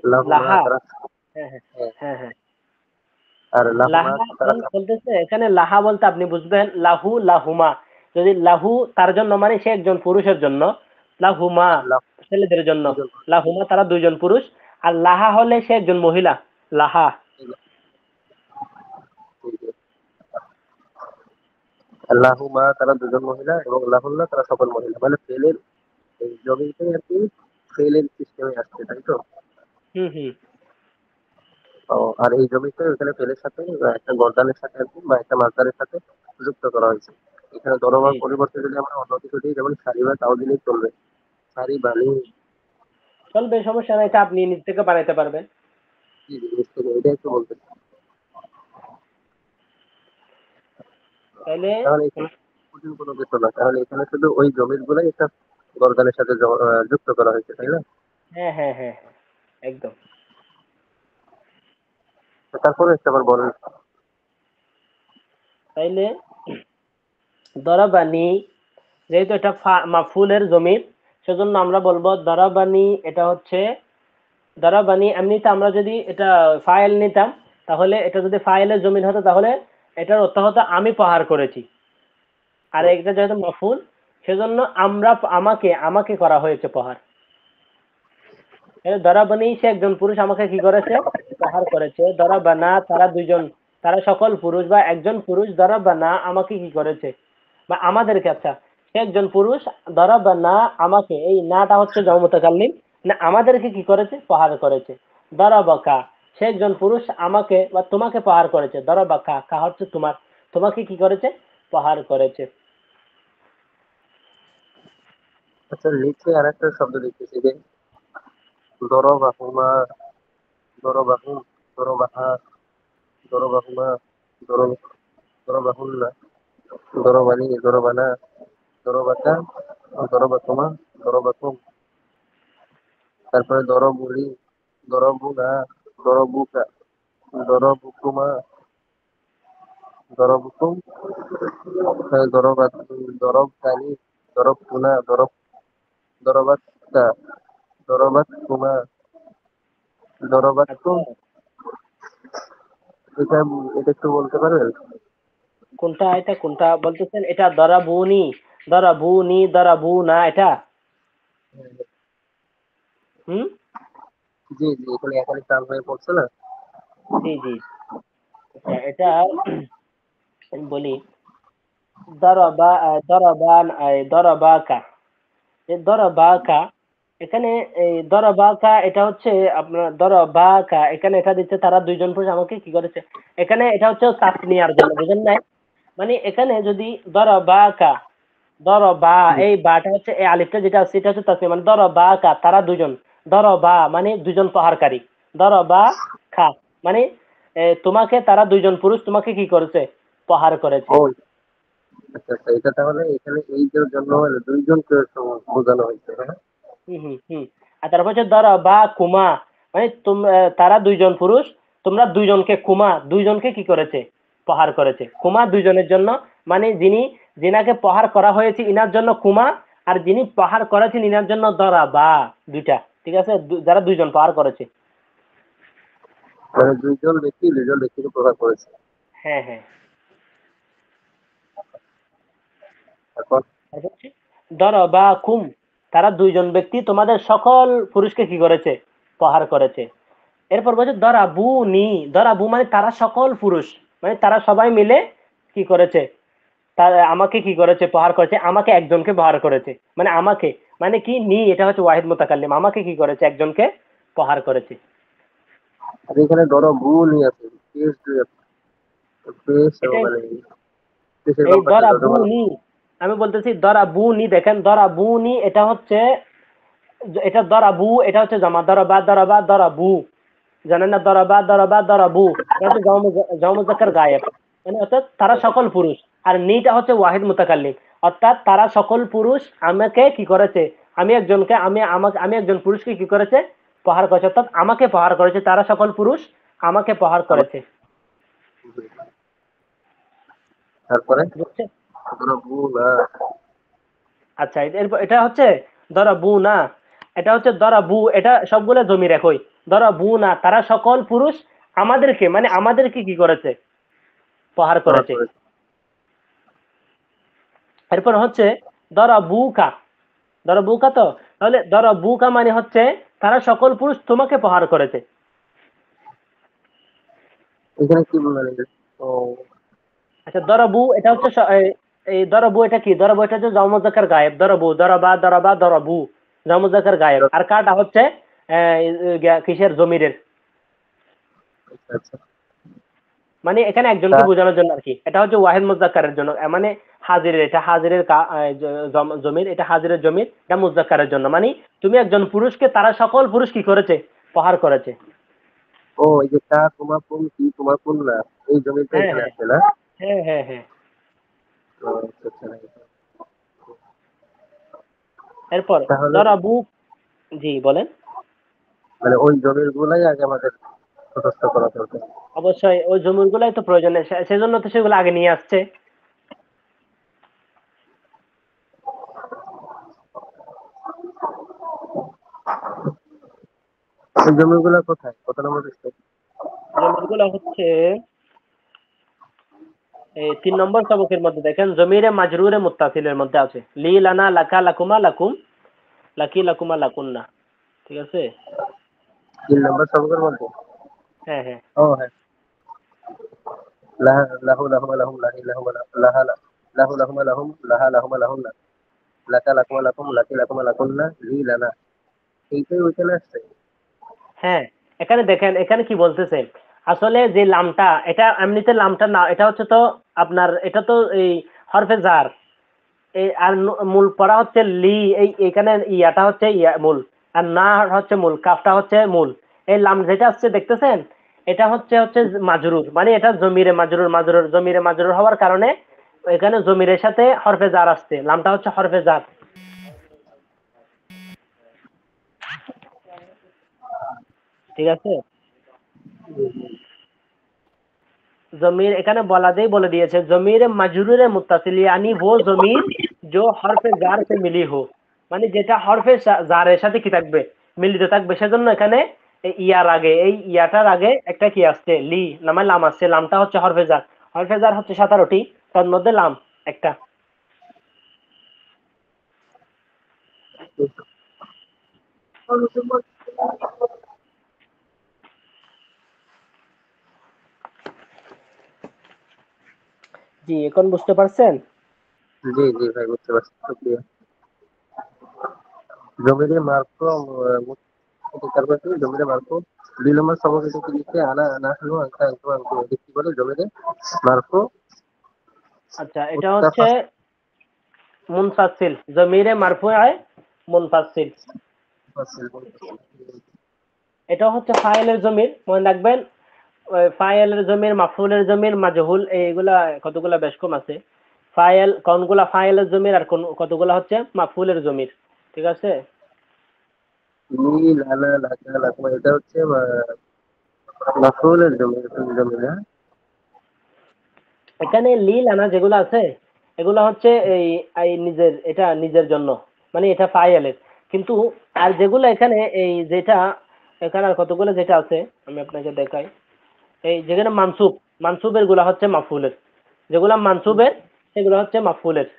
লাহুমা লাহা, তারা, হ্যাঁ হ্যাঁ হ্যাঁ, হ্যাঁ হ্যাঁ। আর লাহুমা লাহা তারা বলতেছে, এখানে লাহা বলতে আপনি বুঝবেন লাহু লাহুমা। যদি লাহু তার জন্য মানে সে একজন পুরুষের জন্য, লাহুমা আর লাহু ছেলেদের জন্য, দুজন লাহুমা তারা দুইজন পুরুষ, আর লাহা হলে সে একজন মহিলা। লাহা, পুরুষ। লাহুমা তারা দুজন মহিলা এবং লাহুল্লাহ তারা সকল মহিলা, মানে ফেলের এই জমিতে আর কি ফেলের সিস্টেমে আসছে, তাই তো? হুম হুম ও, আর এই জমিতে ওখানে ফেলের সাথে বা একটা গর্দানের সাথে আর কি, বা একটা মাছদারের সাথে যুক্ত করা হয়েছে। এখানে জি। দরবার পরিবর্তে যদি আমরা অন্য কিছু দিই, যেমন সারি বা তাও দিলেই চলবে। সারি বালি, চলবে, সমস্যা নাই, এটা আপনি নিজ থেকে বানাইতে পারবেন। কি জিনিস থেকে এটা একটু বলতে। তাহলে তাহলে এখানে কঠিন কোনো কিছু না, তাহলে এখানে শুধু ওই জমির গুলাই একটা গর্দানের সাথে যুক্ত করা হয়েছে, তাই না? হ্যাঁ হ্যাঁ হ্যাঁ হ্যাঁ, একদম। তো তারপরে একটা আবার বলেন। তাইলে দরাবানি, যেহেতু এটা মাফুলের জমির, সেজন্য আমরা বলবো দরাবানি, এটা হচ্ছে দরাবানি। এমনিতে আমরা যদি এটা ফাইল নিতাম, তাহলে এটা যদি ফাইলের জমিন হতো তাহলে এটার অর্থ হতো আমি প্রহার করেছি। আর এটা যেহেতু মাফুল, সেজন্য আমাকে আমাকে করা হয়েছে প্রহার। দরাবানি, সে একজন পুরুষ আমাকে কি করেছে? প্রহার করেছে। দরাবানা, তারা দুইজন, তারা সকল পুরুষ বা একজন পুরুষ, দরাবানা আমাকে কি করেছে? বা আমাদেরকে, আচ্ছা, সে একজন পুরুষ, দরাবানা আমাকে, এই নাটা হচ্ছে জমুতাকাল্লিম, না আমাদেরকে কি করেছে? প্রহার করেছে। দরাবাকা, সে একজন পুরুষ আমাকে বা তোমাকে প্রহার করেছে। দরাবাকা, কা হচ্ছে তোমার, তোমাকে কি করেছে? প্রহার করেছে। আচ্ছা, নিচে আর একটা শব্দ দেখতেছি যে দরবাহুমা, দরবাহুম, দরবাহা, দরবাহুমা, দরব, দরবাহুল্লাহ, দরবানি, দরবানা, দরবাকা, দরবাতুমা, দরবাতুম, তারপরে দরবুলি, দরবুনা, দরবুকা, দরবুকুমা, দরবুকুম, দরবাত, দরবতানি, দরবতুনা, দরব, দরবাত কা, দরবাত কুমা, দরবাত কুম, আচ্ছা, এটা এটা একটু বলতে পারবেন? কোনটা এটা কোনটা বলতেছেন? এটা দরাবুনি, দরাবুনি, দরাবুনা, এটা? হুম, জি জি, এখানে একাধিক টান হয়ে পড়ছে না। জি জি। আচ্ছা, এটা আমি বলি, দরবা, দরবান, দরবাকা, এই দরবাকা, এখানে এই দরবাকা এটা হচ্ছে আপনার দরবাকা, এখানে এটা দিচ্ছে তারা দুইজন পুরুষ আমাকে কি করেছে। এখানে এটা হচ্ছে তাসনিয়ার জন্য, বুঝেন নাই? মানে এখানে যদি দরবাকা, দরবা, এই বাটা হচ্ছে এই আলিফটা যেটা আছে এটা হচ্ছে তাসনিয়া, মানে দরবাকা তারা দুজন, দরবা মানে দুজন প্রহারকারী, দরবা খা মানে তোমাকে তারা দুইজন পুরুষ তোমাকে কি করেছে, প্রহার করেছে। ও আচ্ছা আচ্ছা, এটা তাহলে এখানে এই যে জন্য হলো দুইজনকে বোঝানো হয়েছে, হ্যাঁ। হুম হুম হুম। আর তারপর হচ্ছে দরবা কুমা, মানে তারা দুইজন পুরুষ, তোমরা দুইজনকে, কুমা দুইজনকে কি করেছে, প্রহার করেছে। কুমা দুইজনের জন্য, মানে যিনাকে প্রহার করা হয়েছে ইনার জন্য কুমা, আর যিনি প্রহার করেছেন ইনার জন্য দরাবা, দুইটা। ঠিক আছে, যারা দুইজন প্রহার করেছে। মানে দুইজন ব্যক্তিকে প্রভাব করেছে। হ্যাঁ হ্যাঁ। এখন তারপর হচ্ছে দরবা কুম, তারা দুইজন ব্যক্তি তোমাদের সকল পুরুষকে কি করেছে, প্রহার করেছে। এরপর বলছে দরাবু নি, দরাবু মানে তারা সকল পুরুষ, মানে তারা সবাই মিলে কি করেছে, তারা আমাকে কি করেছে, প্রহার করেছে। আমাকে একজনকে প্রহার করেছে, মানে আমাকে, মানে কি নি, এটা হচ্ছে ওয়াহিদ মুতাকাল্লিম, আমাকে কি করেছে, একজনকে প্রহার করেছে। আর এখানে ধরো ভু নিয়ে আছে, পেশ দুই আছে, পেশ এটাই মানে পেশের এই বাম পাশে দরাবু যজমান। নি, আমি বলতেছি দরাবু নি, দেখেন দরাবু নি এটা হচ্ছে, এটা দরাবু এটা হচ্ছে জমা, দরাবা দরাবা দরাবু, জানেন না? দরাবা দরাবা দরাবু, এটা হচ্ছে জামা গায়েব, মানে অর্থাৎ তারা সকল পুরুষ। আর নিটা হচ্ছে ওয়াহিদ মুতাকাল্লিম, অর্থাৎ তারা সকল পুরুষ আমাকে কি করেছে, আমি একজনকে, আমি একজন পুরুষকে কি করেছে, প্রহার করেছে, অর্থাৎ আমাকে প্রহার করেছে, তারা সকল পুরুষ আমাকে প্রহার আমার করেছে। তারপরে বুঝছে? ধরো ভু না, আচ্ছা, এরপর এটা হচ্ছে দরাবু না, এটা হচ্ছে দরাবু, এটা সবগুলো জমির একই। দরাবু না, তারা সকল পুরুষ আমাদেরকে, মানে আমাদেরকে কি করেছে, প্রহার প্রভাব করেছে। করেছে। এরপর হচ্ছে দরাবুকা, দরাবুকা, তো তাহলে দরাবুকা মানে হচ্ছে তারা সকল পুরুষ তোমাকে প্রহার করেছে। এখানে কি মানে ও আচ্ছা, দরাবু এটা হচ্ছে এই দরাবু এটা কি, দরাবু এটা হচ্ছে জামুজাকার গায়েব, দরাবু দরাবা দরাবা দরাবু, জামুজাকার গায়েব। আর কাটা হচ্ছে কিসের, জমিরের। আচ্ছা আচ্ছা। মানে এখানে একজনকে তা বোঝানোর জন্য আর কি, এটা হচ্ছে ওয়াহিদ মুজাক্কারের জন্য, মানে হাজিরের, এটা হাজিরের জমির, এটা হাজিরের জমির, এটা মুজাক্কারের জন্য, মানে তুমি একজন পুরুষকে তারা সকল পুরুষ কি করেছে, প্রহার করেছে। ও এই যে তা তোমার কোন কি তোমার কোন না, এই জমিটা হ্যাঁ এখানে হ্যাঁ আছে না। হ্যাঁ হ্যাঁ হ্যাঁ। ও, আচ্ছা আচ্ছা। এরপর তাহলে দরাবু, জি বলেন। মানে ওই জমির গুলাই আগে আমাদের মুখস্থ করা দরকার। অবশ্যই ওই জমিগুলাই তো প্রয়োজন, সেজন্য তো সেগুলো আগে নিয়ে আসছে। এই জমিগুলা কোথায়, কত নম্বর পৃষ্ঠা? জমিগুলো হচ্ছে এই 3 নম্বর সবকের মধ্যে, দেখেন জমিরে মাজরুরে মুত্তাসিলের মধ্যে আছে, লি লানা লাকা লাকুমা লাকুম, লাকি লাকুমা লাকুন্না। ঠিক আছে। 3 নম্বর সবকের মধ্যে। হ্যাঁ হ্যাঁ ও হ্যাঁ, লাহা লাহু লাহুমা লাহুম লাহি লাহুমা লাহা লাহু লাহুমা লাহুম লাহা লাহুমা লাহুন্না, লাকা লাকুমা লাকুম লাকি লাকুমা লাকুন্না, লি লানা, এইটাই ওইখানে আসছে। হ্যাঁ। এখানে দেখেন, এখানে কি বলতেছে, আসলে যে লামটা, এটা এমনিতে লামটা না, এটা হচ্ছে তো আপনার, এটা তো এই হরফে জার, এই আর মূল পড়া হচ্ছে লি, এইখানে ইয়াটা হচ্ছে মূল, আর না হচ্ছে মূল, কাফটা হচ্ছে মূল। এই লাম যেটা আসছে দেখতেছেন, এটা হচ্ছে হচ্ছে মাজরুর, মানে এটা জমিরে মাজরুর, জমিরে মাজরুর হওয়ার কারণে এখানে জমিরের সাথে হরফে জার আসছে, লামটা হচ্ছে হরফে জার। ঠিক আছে। जमीर এখানে বলাতেই বলে দিয়েছে, जमीर मजरूर मुत्तसिल यानी वो जमीर जो हर्फ जार से मिली हो, মানে যেটা হরফে জারের সাথে কি থাকবে, মিলিত থাকবে, সেজন্য এখানে এই ইয়ার আগে, এই ইয়াটার আগে একটা কি আসছে, লি নামে লাম আসছে। লামটা হচ্ছে হরফে জার। হরফে জার হচ্ছে 17টি, তার মধ্যে লাম একটা। জি, এখন বুঝতে পারছেন? জি জি ভাই, বুঝতে পারছি। শুকরিয়া। জমিরে মারফু তারপর কি জমিরে মারফু 2 নম্বর সমস্যা কি লিখছে, আনা নাহনু আনতা আনতু আনতু, এটা কি বলে জমিরে মারফু আচ্ছা, এটা হচ্ছে মুত্তাফা মুনফাসিল, জমিরে মারফুআয় মুনফাসিল। এটা হচ্ছে ফাইলের জমির, মনে রাখবেন। ফাইলের জমির, মাফউলের জমির, মাজহুল, এইগুলা কতগুলা বেশ কম আছে। ফাইল কোনগুলা ফাইলের জমির আর কোন কতগুলা হচ্ছে মাফউলের জমির, ঠিক আছে? লি লানা লাকা লাকুমা, এটা হচ্ছে মাফউলের জমিরে। এখানে লিল আনা যেগুলো আছে এগুলো হচ্ছে এই এই নিজের, এটা নিজের জন্য, মানে এটা ফাইলের। কিন্তু আর যেগুলো এখানে এই যেটা এখানে আর কতগুলো যেটা আছে আমি আপনাকে দেখাই। এই যেখানে মানসুব, মানসুবের গুলা হচ্ছে মাফুলের, যেগুলা মানসুবের সেগুলো হচ্ছে মাফুলের।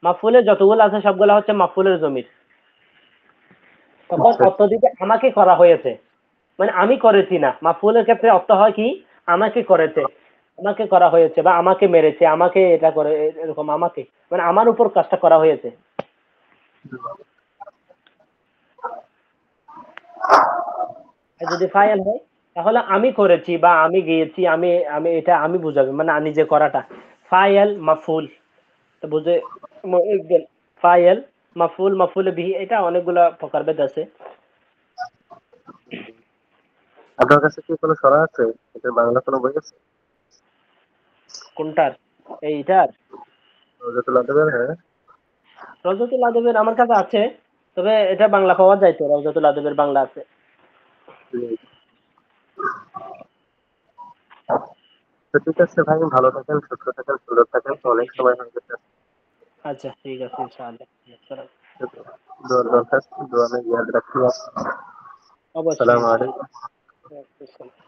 মাফুলের যতগুলো আছে সবগুলা হচ্ছে মাফুলের জমির। তখন অর্থ দিতে আমাকে করা হয়েছে, মানে আমি করেছি না। মাফুলের ক্ষেত্রে অর্থ হয় কি, আমাকে করেছে, আমাকে করা হয়েছে, বা আমাকে মেরেছে, আমাকে এটা করে, এরকম আমাকে, মানে আমার উপর কাজটা করা হয়েছে। আর যদি ফাইল হয় তাহলে আমি করেছি বা আমি গিয়েছি, আমি আমি এটা আমি বুঝাবে, মানে নিজে করাটা। ফাইল মাফুল তো বুঝে একদম। ফাইল মাফুল, মাফুল বিহি, এটা অনেকগুলা প্রকারভেদ আছে। আপনার কাছে কি কোনো সরা আছে, এটা বাংলা কোনো বই আছে? কোনটার? এইটার? রওজাতুল আদবের, হ্যাঁ। রওজাতুল আদবের আমার কাছে আছে, তবে এটা বাংলা পাওয়া যায় তো, রওজাতুল আদবের বাংলা আছে। জি। তো ঠিক আছে ভাই, ভালো থাকেন, সুস্থ থাকেন, সুন্দর থাকেন, আচ্ছা অনেক ঠিক আছে। সময় হয়ে গেছে। আচ্ছা ঠিক আছে, ইনশাআল্লাহ। আসসালাম। দোয়া দরখাস্ত, দোয়া में याद रखिए। অবশ্যই আসসালামু ইনশাআল্লাহ। আলাইকুম। ওয়ালাইকুম আসসালাম।